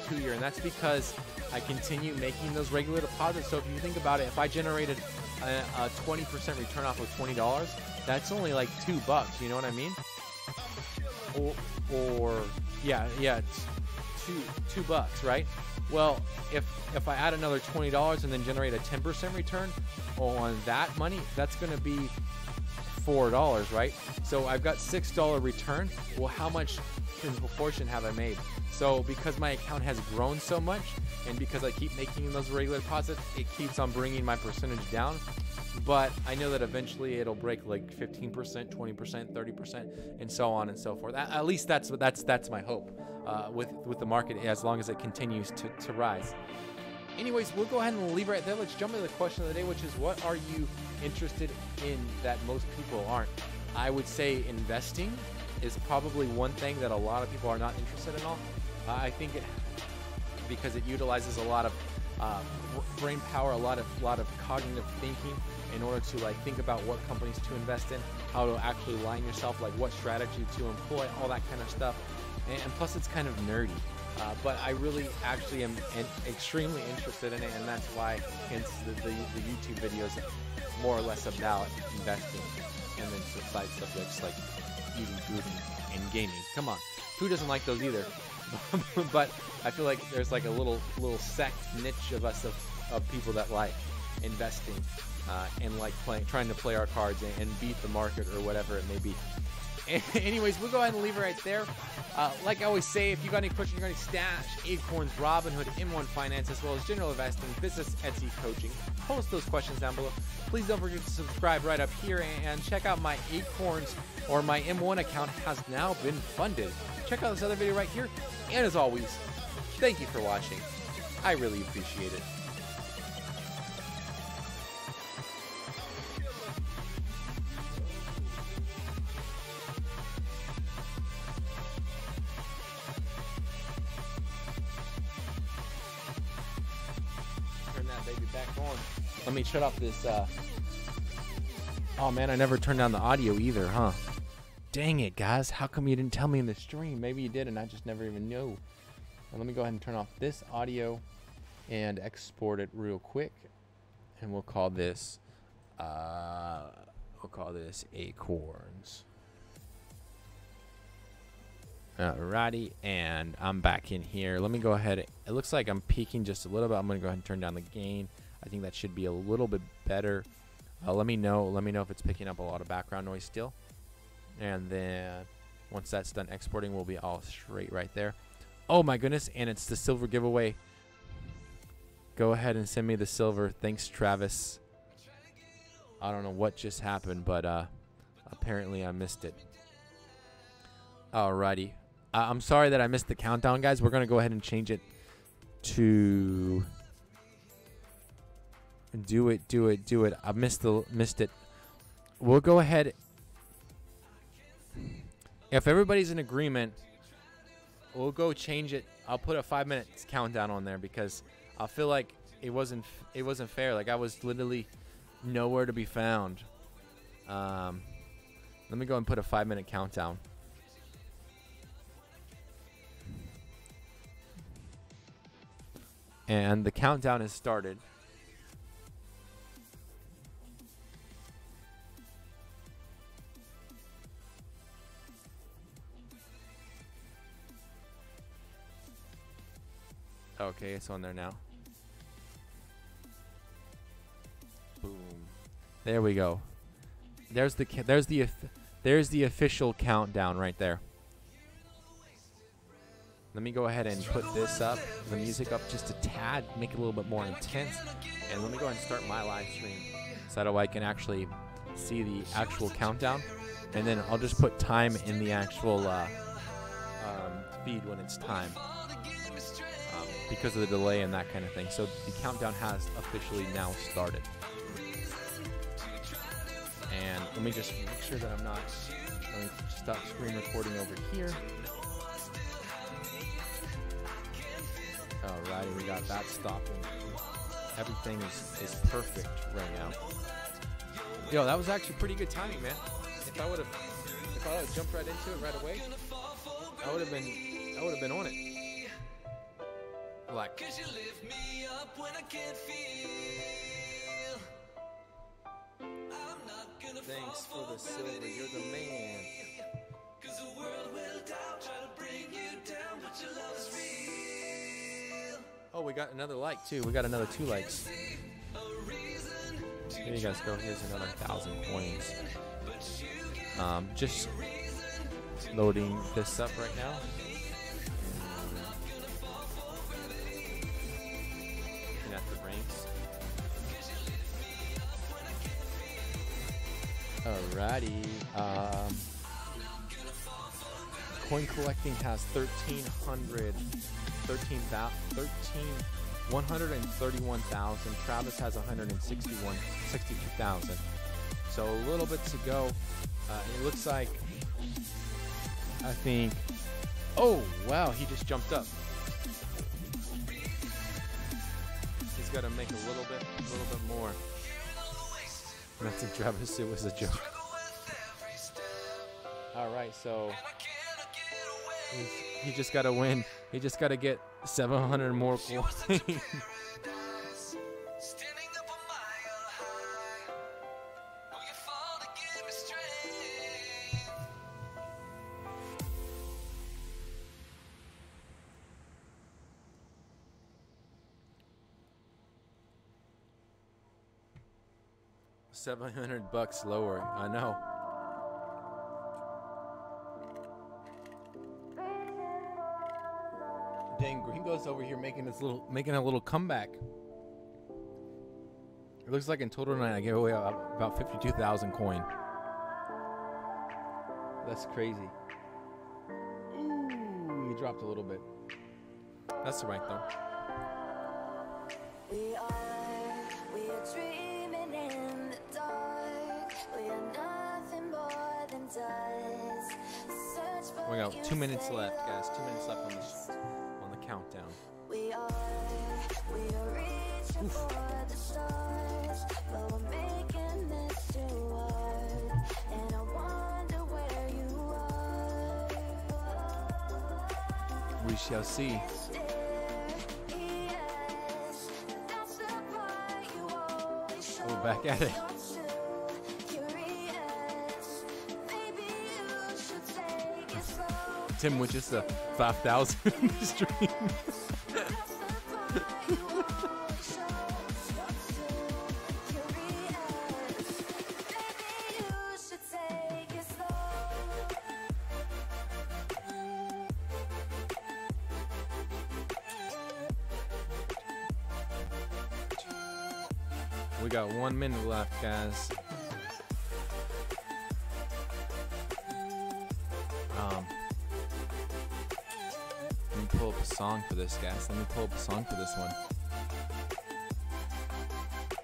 Speaker 1: 2 year? And that's because I continue making those regular deposits. So if you think about it, if I generated a 20% return off of $20, that's only like $2, you know what I mean? Or yeah, it's $2, right? Well, if I add another $20 and then generate a 10% return on that money, that's going to be $4, right? So I've got $6 return. Well, how much in proportion have I made? So because my account has grown so much, and because I keep making those regular deposits, it keeps on bringing my percentage down. But I know that eventually it'll break like 15%, 20%, 30%, and so on and so forth. At least that's my hope with the market, as long as it continues to rise. Anyways, we'll go ahead and leave it right there. Let's jump into the question of the day, which is, what are you interested in that most people aren't? I would say investing is probably one thing that a lot of people are not interested in all. I think because it utilizes a lot of brain power, a lot of cognitive thinking in order to like think about what companies to invest in, how to actually line yourself, like what strategy to employ, all that kind of stuff. And plus it's kind of nerdy. But I really actually am extremely interested in it, and that's why hence the YouTube videos more or less about investing, and then some side subjects like eating food and gaming. Come on, who doesn't like those either? But I feel like there's like a little sect niche of us of people that like investing and like trying to play our cards and beat the market or whatever it may be. Anyways, we'll go ahead and leave it right there. Like I always say, if you got any questions, you got any stash, Acorns, Robinhood, M1 Finance, as well as general investing, business, Etsy, coaching, post those questions down below. Please don't forget to subscribe right up here and check out my Acorns or my M1 account has now been funded. Check out this other video right here. And as always, thank you for watching. I really appreciate it. Turn that baby back on. Let me shut off this. Oh man, I never turned down the audio either, huh? Dang it, guys. How come you didn't tell me in the stream? Maybe you did and I just never even knew. Now, let me go ahead and turn off this audio and export it real quick. And we'll call this Acorns. Alrighty, and I'm back in here. Let me go ahead. It looks like I'm peaking just a little bit. I'm gonna go ahead and turn down the gain. I think that should be a little bit better. Let me know if it's picking up a lot of background noise still. And then once that's done exporting, we'll be all straight right there. Oh my goodness, and it's the silver giveaway. Go ahead and send me the silver. Thanks, Travis. I don't know what just happened, but apparently I missed it. Alrighty. I'm sorry that I missed the countdown, guys. We're going to go ahead and change it to... Do it. I missed it. We'll go ahead... If everybody's in agreement, we'll go change it. I'll put a 5-minute countdown on there because I feel like it wasn't fair. Like I was literally nowhere to be found. Let me go and put a 5-minute countdown. And the countdown has started. Okay, it's on there now. Boom. There we go. There's the official countdown right there. Let me go ahead and put this up, the music up just a tad, make it a little bit more intense. And let me go ahead and start my live stream so that way I can actually see the actual countdown. And then I'll just put time in the actual feed when it's time. Because of the delay and that kind of thing. So the countdown has officially now started. And let me just make sure that I'm not Let me stop screen recording over here. Alrighty, we got that stopping. Everything is perfect right now. Yo, that was actually pretty good timing, man. If I would have jumped right into it right away, I would have been on it. Like, thanks for the silver, you're the man. Oh, we got another like too. We got another 2 likes. Here you guys go. Here's another 1,000 coins. Just loading this up right now. Looking at the ranks. Alrighty. Coin collecting has 131,000. Travis has 62,000. So a little bit to go. It looks like, I think, oh wow, he just jumped up. He's got to make a little bit more. That's in Travis, it was a joke. All right, so he just got to win. He just got to get 700 more coins. $700 lower. I know. Dang, Gringo's over here making a little comeback. It looks like in total tonight I gave away about 52,000 coin. That's crazy. Ooh, he dropped a little bit. That's right though. We are dreaming in the dark. We are nothing more than dust. We got 2 minutes left, guys. 2 minutes left on the countdown. We are reaching for the stars, but we're making this too hard. And I wonder where you are. We shall see. Oh, back at it. Tim with just a 5,000 stream. We got 1 minute left, guys. Let me pull up a song for this, guys. Let me pull up a song for this one.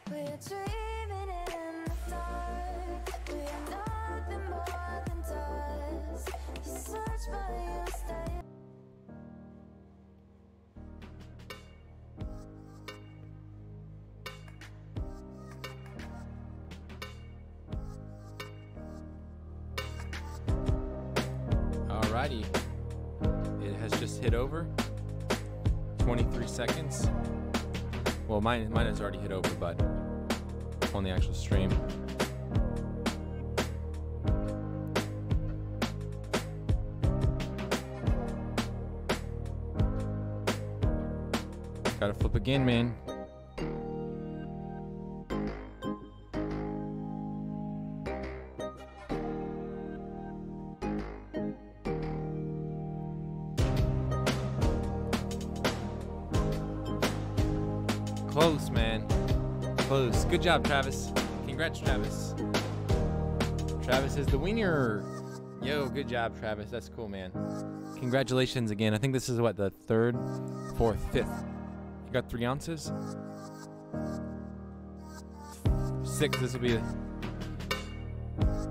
Speaker 1: We're dreaming in the dark. We are nothing more than dust. You search but you stay. Alrighty, it has just hit over 23 seconds. Well, mine has already hit over, but on the actual stream. Gotta flip again, man. Close, man. Close. Good job, Travis. Congrats, Travis. Travis is the winner. Yo, good job, Travis. That's cool, man. Congratulations again. I think this is what, the 3rd, 4th, 5th. You got 3 ounces? 6. This will be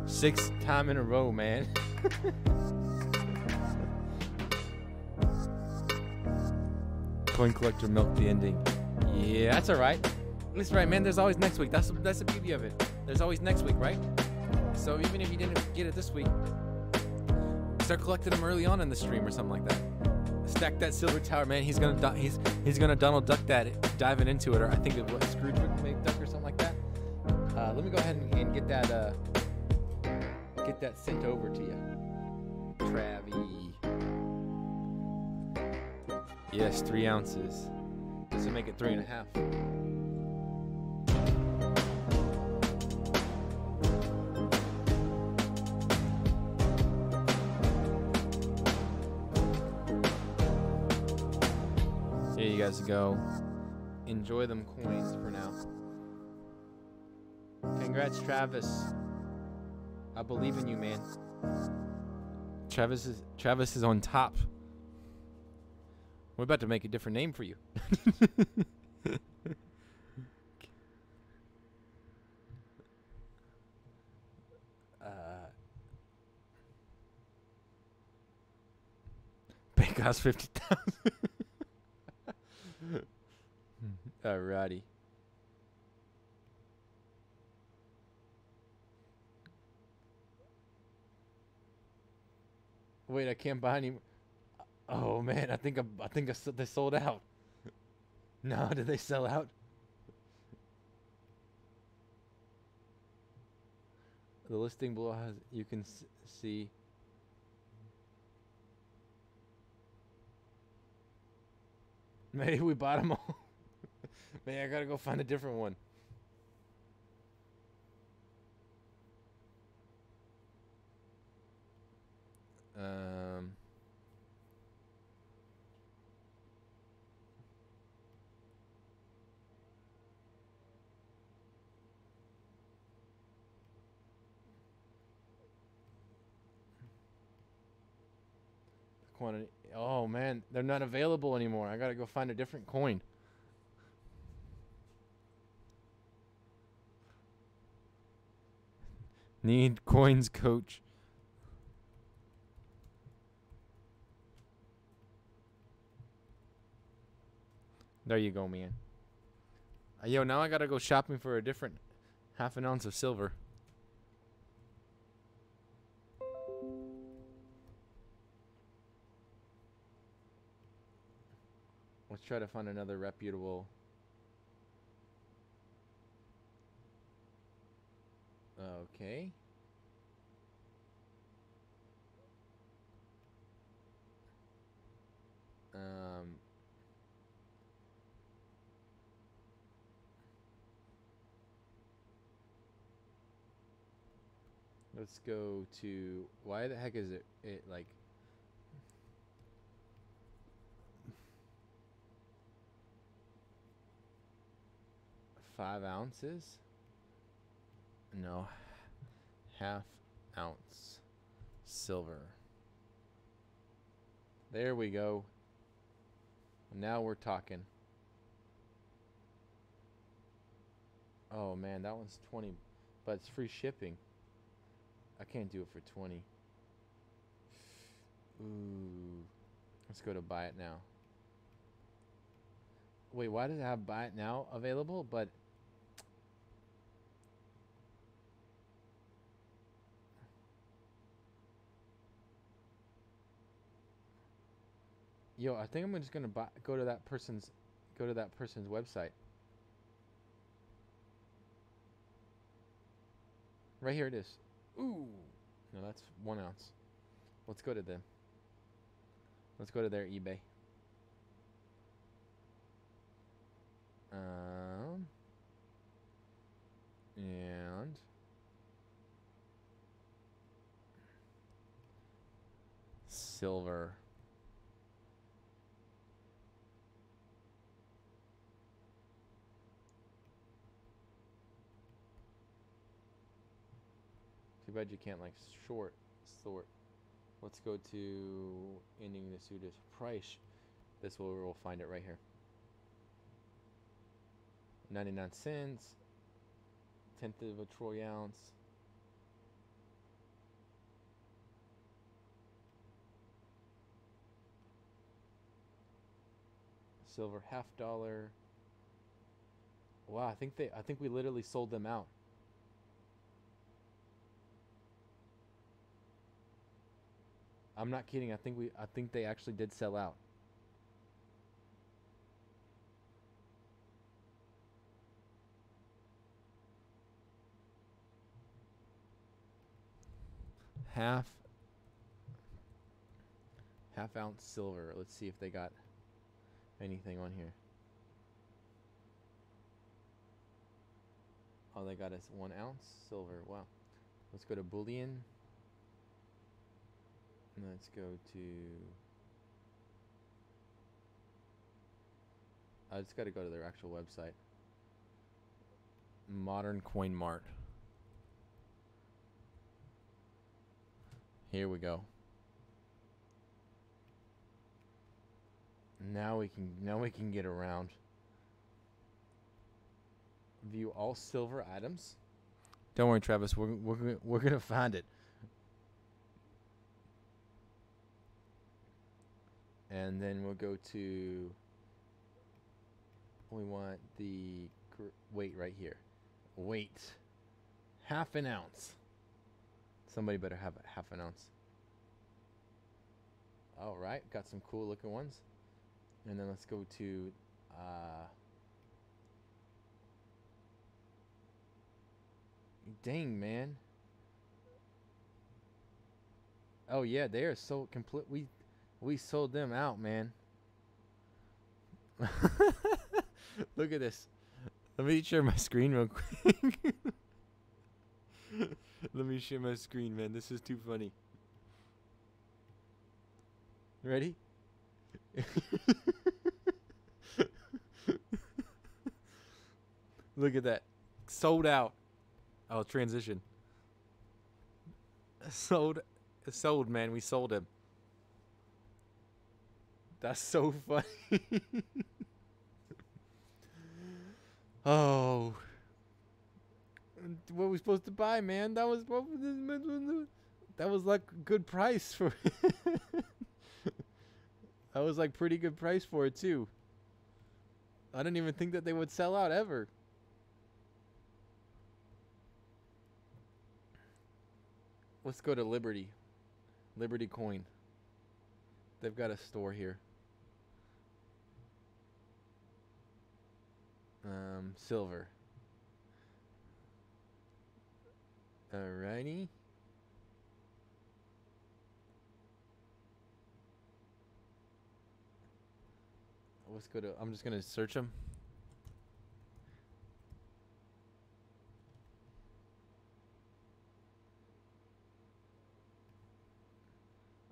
Speaker 1: 6th time in a row, man. Coin collector milked the ending. Yeah, that's all right. That's right, man. There's always next week. That's the beauty of it. There's always next week, right? So even if you didn't get it this week, start collecting them early on in the stream or something like that. Stack that silver tower, man. He's gonna Donald Duck that, diving into it, or I think what Scrooge McDuck or something like that. Let me go ahead and get that sent over to you, Travie. Yes, 3 ounces. Does it make it 3.5? Here you guys go. Enjoy them coins for now. Congrats, Travis. I believe in you, man. Travis is on top. We're about to make a different name for you. Bank cost 50,000. Alrighty. Wait, I can't buy any. Oh man, I think they sold out. No, did they sell out? The listing below has, you can see. Maybe we bought them all. Man, I gotta go find a different one. Quantity. Oh man, they're not available anymore. I gotta go find a different coin. Need coins, coach. There you go, man. Yo, now I gotta go shopping for a different half an ounce of silver. Let's try to find another reputable. Okay. Let's go to, why the heck is it like 5 ounces? No, half ounce silver. There we go. Now we're talking. Oh man, that one's 20, but it's free shipping. I can't do it for 20. Ooh. Let's go to buy it now. Wait, why does it have buy it now available? But yo, I think I'm just gonna go to that person's website. Right here it is. Ooh. No, that's 1 ounce. Let's go to them. Let's go to their eBay. And silver. Too bad you can't like sort. Let's go to ending the pseudo price. We'll find it right here. 99 cents. 1/10 of a troy ounce. silver, $half. Wow, I think we literally sold them out. I'm not kidding. I think they actually did sell out. Half ounce silver. Let's see if they got anything on here. Oh, they got us 1 ounce silver. Wow. Let's go to bullion. Let's go to... I just got to go to their actual website. Modern Coin Mart. Here we go. Now we can get around. View all silver items. Don't worry, Travis. We're gonna find it. And then we'll go to. We want the weight right here. Weight, half an ounce. Somebody better have half an ounce. All right, got some cool looking ones. And then let's go to. Dang, man. Oh yeah, they are so complete. We sold them out, man. Look at this. Let me share my screen real quick. Let me share my screen, man. This is too funny. Ready? Look at that. Sold out. Oh, transition. Sold, man. We sold him. That's so funny. Oh. What were we supposed to buy, man? That was like a good price for that was like pretty good price for it too. I didn't even think that they would sell out ever. Let's go to Liberty Coin. They've got a store here. Silver. Alrighty. Let's go to. I'm just gonna search them.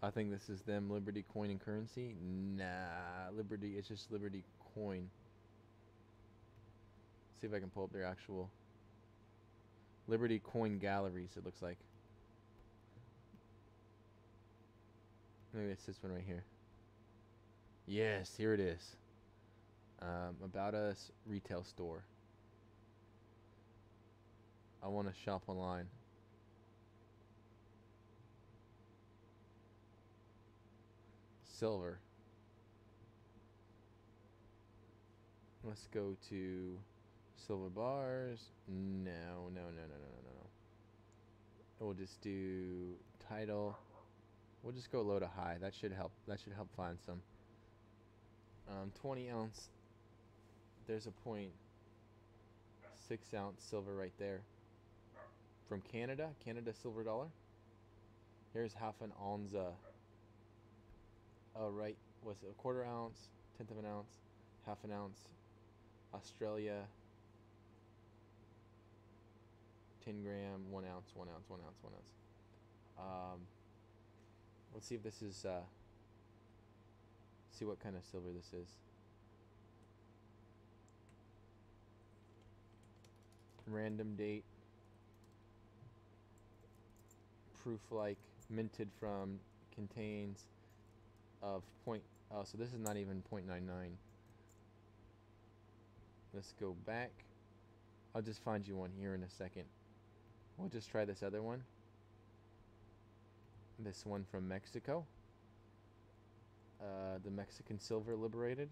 Speaker 1: I think this is them. Liberty Coin and Currency. Nah, Liberty. It's just Liberty Coin. See if I can pull up their actual Liberty Coin Galleries. It looks like. Maybe it's this one right here. Yes, here it is. About Us retail store. I want to shop online. Silver. Let's go to silver bars. No. We'll just do title. We'll just go low to high. That should help. That should help find some. 20 ounce. There's a 0.6 ounce silver right there. From Canada. Canada silver dollar. Here's half an onza. Oh, right. Was it a quarter ounce? 1/10 of an ounce? Half an ounce? Australia. 10 gram. 1 ounce. 1 ounce. 1 ounce. 1 ounce. Let's see if this is. See what kind of silver this is. Random date. Proof like minted from contains of point. Oh, so this is not even 0.99. Let's go back. I'll just find you one here in a second. We'll just try this other one. This one from Mexico. The Mexican silver liberated.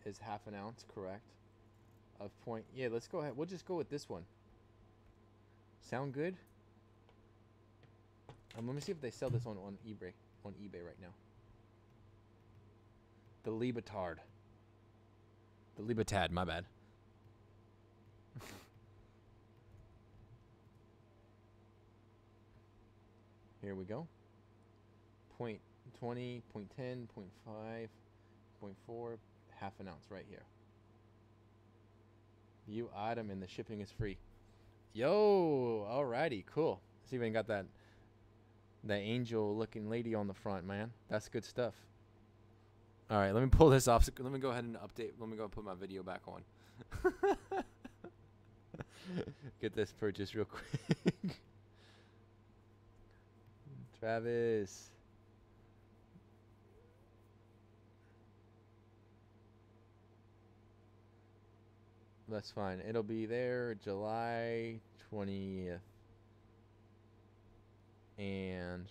Speaker 1: is half an ounce, correct? Of point. Yeah, let's go ahead. We'll just go with this one. Sound good? Let me see if they sell this on eBay. On eBay right now. The Libetard. The Libetad, my bad. Here we go. 0.20, 0.10, 0.5, 0.4, half an ounce right here. View item and the shipping is free. Yo, alrighty, cool. Let's even got that angel looking lady on the front, man. That's good stuff. All right, let me pull this off. Let me go ahead and update. Let me go put my video back on. Get this purchase real quick. Travis. That's fine. It'll be there July 20th. And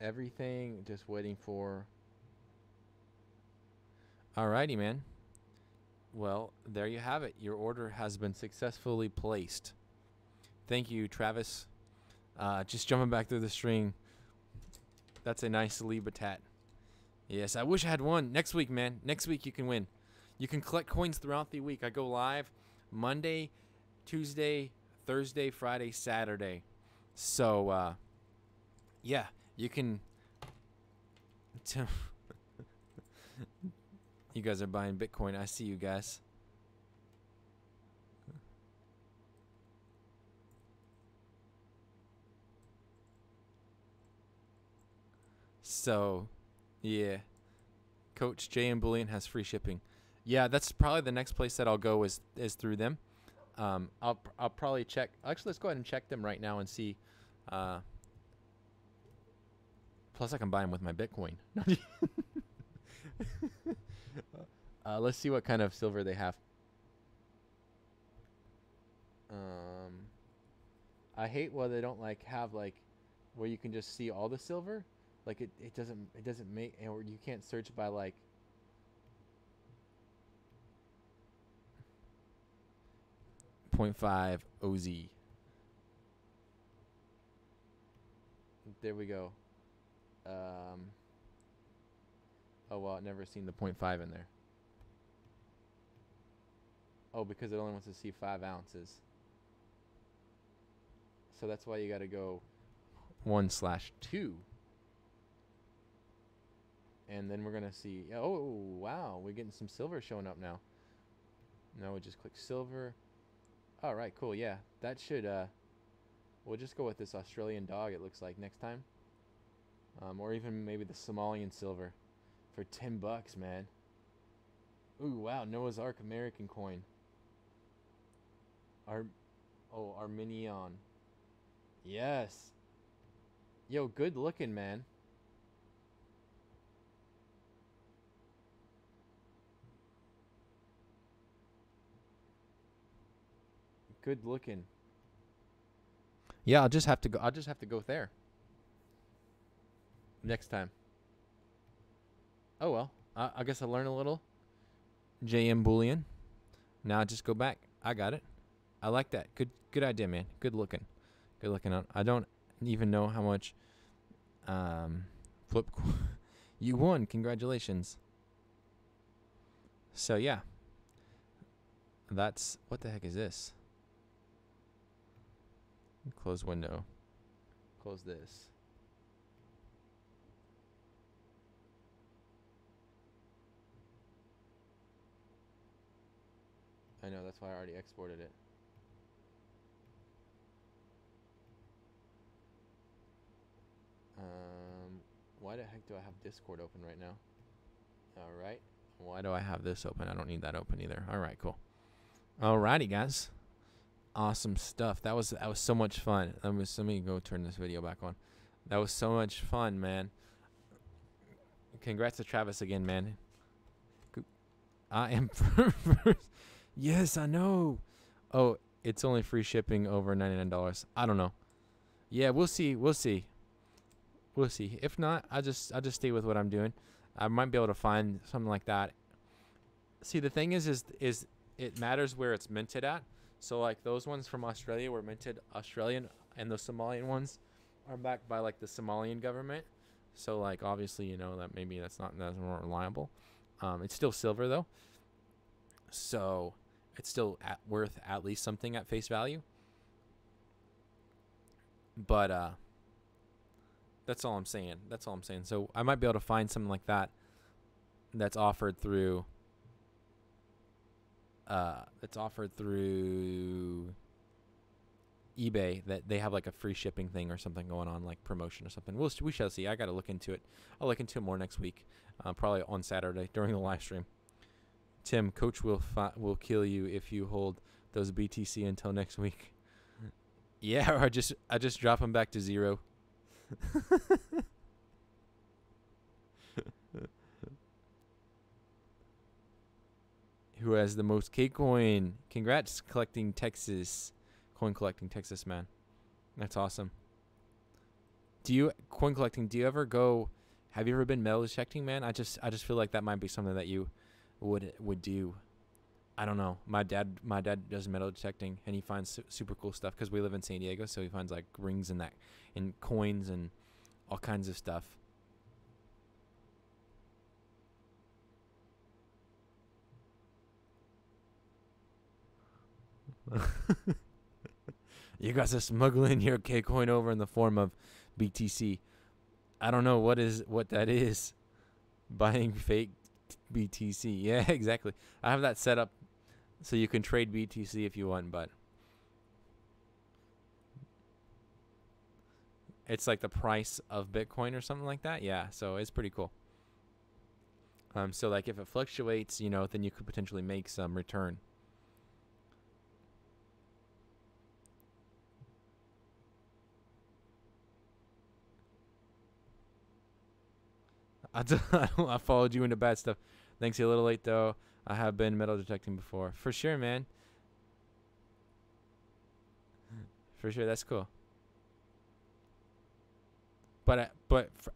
Speaker 1: everything just waiting for. Alrighty, man. Well, there you have it. Your order has been successfully placed. Thank you, Travis. Just jumping back through the string. That's a nice Libatat. Yes, I wish I had one. Next week, man. Next week you can win. You can collect coins throughout the week. I go live Monday, Tuesday, Thursday, Friday, Saturday. So, yeah, you can. You guys are buying Bitcoin. I see you guys. So, yeah. Coach JM Bullion has free shipping. Yeah, that's probably the next place that I'll go is through them. I'll probably check. Actually, let's go ahead and check them right now and see. Plus, I can buy them with my Bitcoin. Let's see what kind of silver they have. I hate why they don't have where you can just see all the silver. Like it doesn't make, or you can't search by 0.5 OZ. There we go. Oh well, I've never seen the 0.5 in there. Oh, because it only wants to see 5 ounces. So that's why you got to go 1/2. And then we're going to see, oh, wow, we're getting some silver showing up now. Now we just click silver. All right, cool. Yeah, that should, we'll just go with this Australian dog, it looks like, next time. Or even maybe the Somalian silver for $10, man. Ooh, wow, Noah's Ark American coin. Armenian. Yes. Yo, good looking, man. Good looking. Yeah, I'll just have to go there next time. Oh well, I guess I learned a little. JM Bullion. Now I just go back. I got it. I like that. Good idea, man. Good looking. Good looking. I don't even know how much. Flip. You won. Congratulations. So yeah. That's, what the heck is this? Close window. Close this. I know, that's why I already exported it. Why the heck do I have Discord open right now? Alright. Why do I have this open? I don't need that open either. Alright, cool. Alrighty, guys. Awesome stuff. That was so much fun. Let me go turn this video back on. That was so much fun, man. Congrats to Travis again, man. I am first. Yes, I know. Oh, it's only free shipping over $99. I don't know. Yeah, we'll see. We'll see. we'll see. If not, I'll just stay with what I'm doing. I might be able to find something like that. See, the thing is it matters where it's minted at. So like those ones from Australia were minted Australian, and the Somalian ones are backed by like the Somalian government. So like obviously, you know, that maybe that's not more reliable. It's still silver though, so it's still worth at least something at face value. But that's all I'm saying. That's all I'm saying. So I might be able to find something like that that's offered through eBay, that they have like a free shipping thing or something going on, like promotion or something. We shall see. I got to look into it. I'll look into it more next week, probably on Saturday during the live stream. Tim, Coach will kill you if you hold those BTC until next week. Yeah, or I just drop them back to 0. Who has the most KCoin? Congrats, collecting Texas. Coin collecting Texas, man. That's awesome. Do you ever go? Have you ever been metal detecting, man? I just feel like that might be something that you would do. I don't know. My dad does metal detecting, and he finds super cool stuff because we live in San Diego, so he finds like rings and coins and all kinds of stuff. You guys are smuggling your KCoin over in the form of BTC. I don't know what that is. Buying fake BTC. Yeah, exactly. I have that set up so you can trade BTC if you want, but it's like the price of Bitcoin or something like that. Yeah, so it's pretty cool. So like if it fluctuates, you know, then you could potentially make some return. I followed you into bad stuff. Thanks, you're a little late though. I have been metal detecting before. For sure, man. For sure, that's cool. But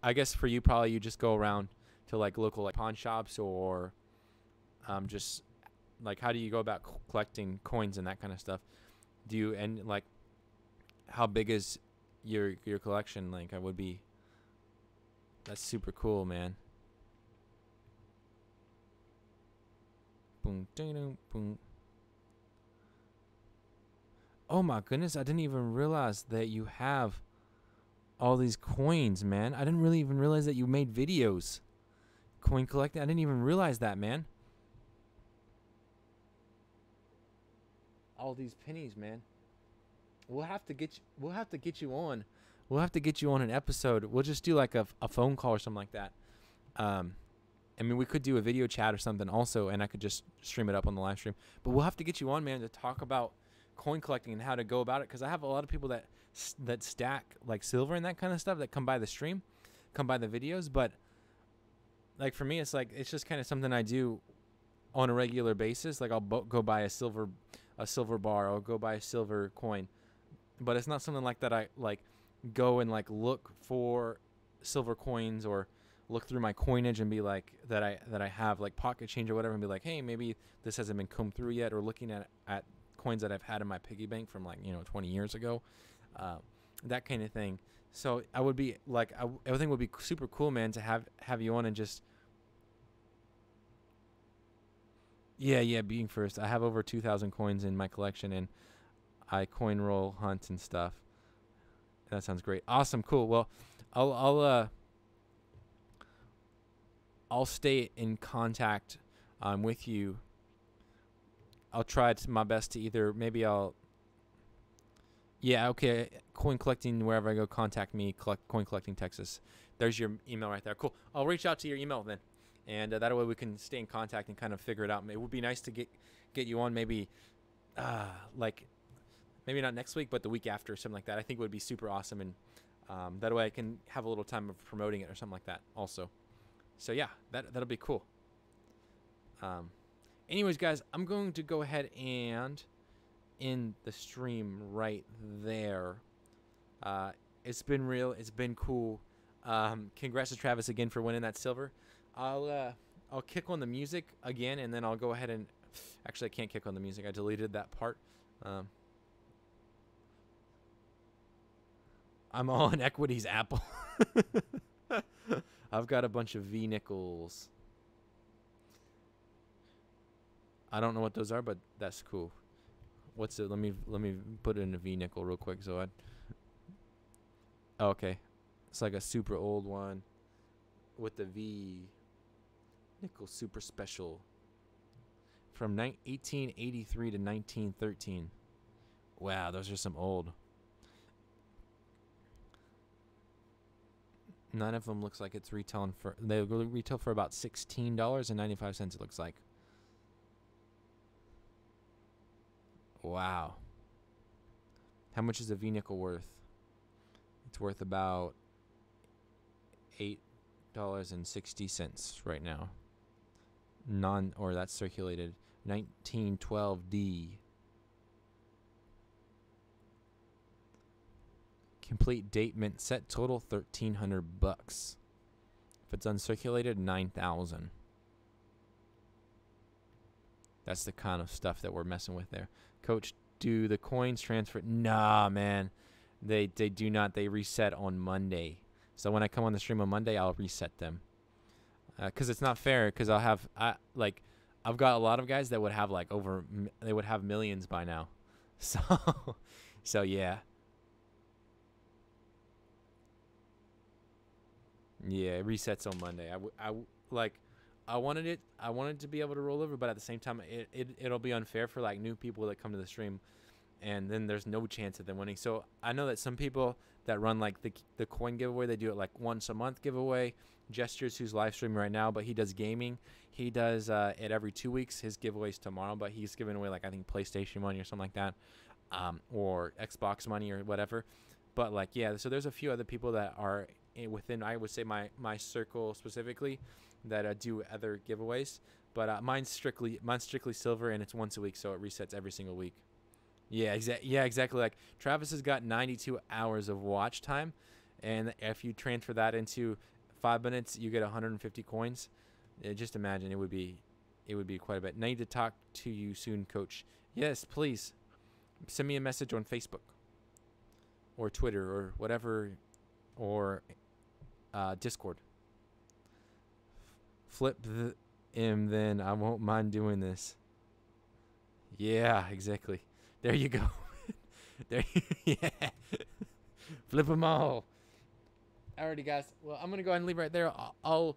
Speaker 1: I guess for you, probably you just go around to like local like pawn shops, or just like, how do you go about collecting coins and that kind of stuff? Do you, and like, how big is your collection? Like, I would be. That's super cool, man. Boom, ding, boom. Oh my goodness, I didn't even realize that you have all these coins, man. I didn't really even realize that you made videos. Coin collecting. I didn't even realize that, man. All these pennies, man. We'll have to get you on. We'll have to get you on an episode. We'll just do like a phone call or something like that. I mean, we could do a video chat or something also, and I could just stream it up on the live stream. But we'll have to get you on, man, to talk about coin collecting and how to go about it, because I have a lot of people that stack like silver and that kind of stuff that come by the stream, come by the videos. But like for me, it's like, it's just kind of something I do on a regular basis. Like I'll go buy a silver bar, or go buy a silver coin, but it's not something like that I like go and like look for silver coins, or look through my coinage and be like that I have like pocket change or whatever, and be like, hey, maybe this hasn't been combed through yet, or looking at coins that I've had in my piggy bank from like 20 years ago, that kind of thing. So I would be like, everything would be super cool, man, to have you on and just being first. I have over 2,000 coins in my collection, and I coin roll, hunt, and stuff. That sounds great. Awesome, cool. Well, I'll stay in contact with you. I'll try my best to either, maybe okay, coin collecting, wherever I go, contact me, coin collecting Texas. There's your email right there. Cool. I'll reach out to your email then, and that way we can stay in contact and kind of figure it out. It would be nice to get you on maybe maybe not next week, but the week after, something like that. I think it would be super awesome, and that way I can have a little time of promoting it or something like that also. So yeah, that'll be cool. Anyways, guys, I'm going to go ahead and end the stream right there. It's been real. It's been cool. Congrats to Travis again for winning that silver. I'll kick on the music again, and then I'll go ahead and actually I can't kick on the music. I deleted that part. I'm all in equities Apple. I've got a bunch of V nickels. I don't know what those are, but that's cool. What's it? Let me put it in a V nickel real quick. So okay, it's like a super old one with the V nickel super special from 1883 to 1913. Wow, those are some old. None of them looks like it's retailing for. They retail for about $16.95. It looks like. Wow. How much is a V nickel worth? It's worth about $8.60 right now. Or that's circulated. 1912D. Complete date mint set total $1,300. If it's uncirculated, $9,000. That's the kind of stuff that we're messing with there. Coach, do the coins transfer? Nah, man. They do not. They reset on Monday. So when I come on the stream on Monday, I'll reset them. Because it's not fair. Because I've got a lot of guys that would have like they would have millions by now. So yeah. Yeah, it resets on Monday. I wanted it to be able to roll over, but at the same time, it'll be unfair for like new people that come to the stream, and then there's no chance of them winning. So I know that some people that run like the coin giveaway, they do it like once a month giveaway. Gestures, who's live streaming right now, but he does gaming. He does it every 2 weeks. His giveaway's tomorrow, but he's giving away like I think PlayStation money or something like that, or Xbox money or whatever. But like yeah, so there's a few other people that are within, I would say, my circle specifically that do other giveaways, but mine's strictly silver, and it's once a week, so it resets every single week. Yeah, exactly. Like Travis has got 92 hours of watch time, and if you transfer that into 5 minutes, you get 150 coins. Just imagine, it would be quite a bit. Need to talk to you soon, Coach. Yes, please. Send me a message on Facebook or Twitter or whatever, or Discord. Flip him, then I won't mind doing this. Yeah, exactly. There you go. Yeah. Flip them all. Alrighty, guys. Well, I'm gonna go ahead and leave right there. I'll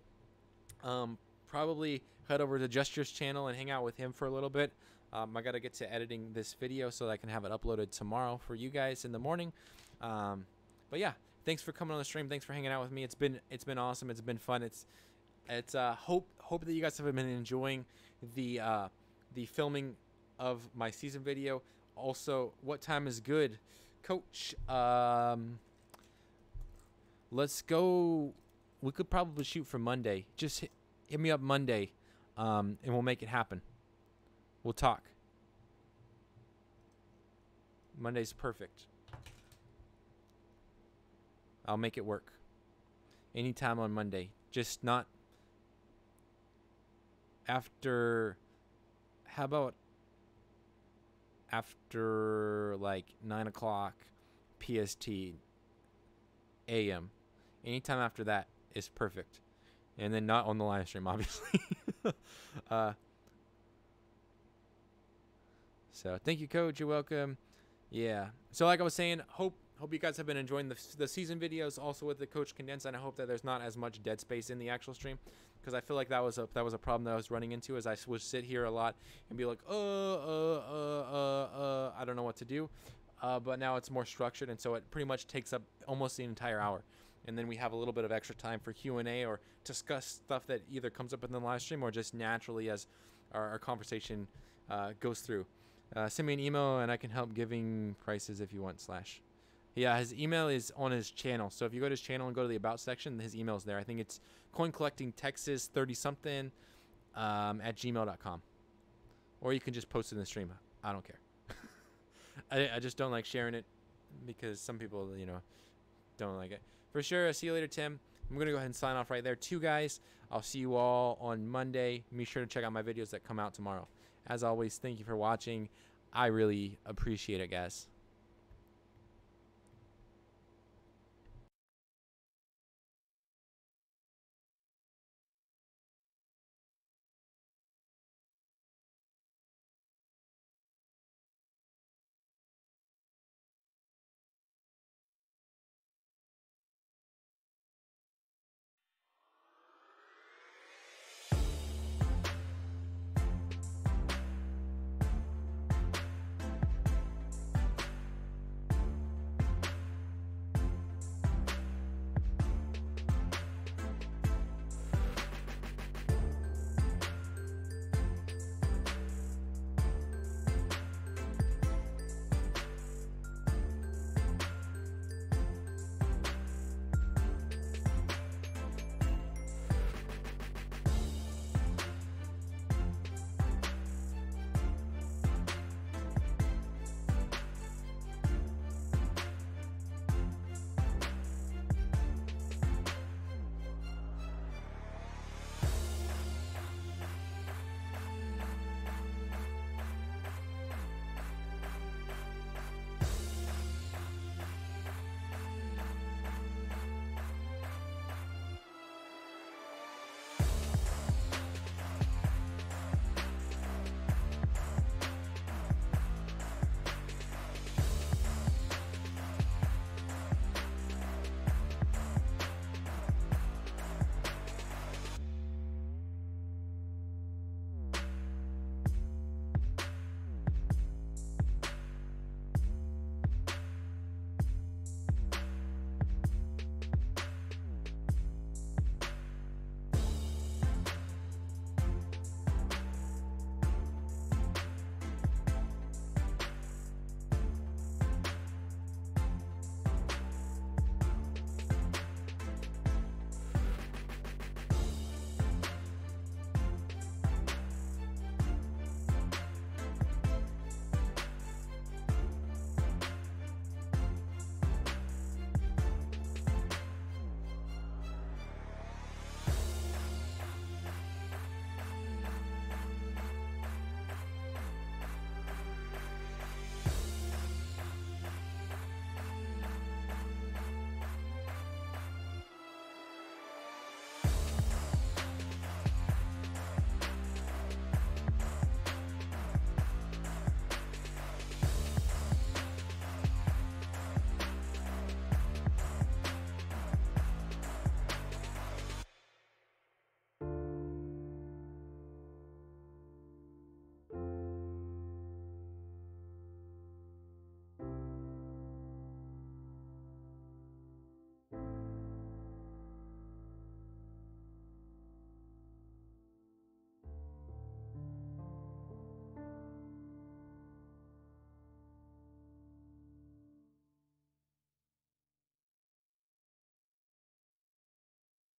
Speaker 1: probably head over to Juster's channel and hang out with him for a little bit. I gotta get to editing this video so that I can have it uploaded tomorrow for you guys in the morning. But yeah, thanks for coming on the stream. Thanks for hanging out with me. It's been awesome. It's been fun. It's hope that you guys have been enjoying the filming of my season video. Also, what time is good, Coach? Let's go. We could probably shoot for Monday. Just hit me up Monday, and we'll make it happen. We'll talk. Monday's perfect. I'll make it work. Anytime on Monday. Just not after. How about after like 9 o'clock PST AM? Anytime after that is perfect. And then not on the live stream, obviously. So thank you, Coach. You're welcome. Yeah. So like I was saying, hope you guys have been enjoying the season videos, also with the Coach Condensed, and I hope that there's not as much dead space in the actual stream, because I feel like that was a problem that I was running into, as I would sit here a lot and be like, I don't know what to do. But now it's more structured, and so it pretty much takes up almost the entire hour. And then we have a little bit of extra time for Q&A or discuss stuff that either comes up in the live stream or just naturally as our conversation goes through. Send me an email and I can help giving prices if you want / Yeah, his email is on his channel. So if you go to his channel and go to the About section, his email is there. I think it's coincollectingtexas30something at gmail.com. Or you can just post it in the stream. I don't care. I just don't like sharing it because some people, don't like it. For sure. See you later, Tim. I'm going to go ahead and sign off right there too, guys. I'll see you all on Monday. Be sure to check out my videos that come out tomorrow. As always, thank you for watching. I really appreciate it, guys.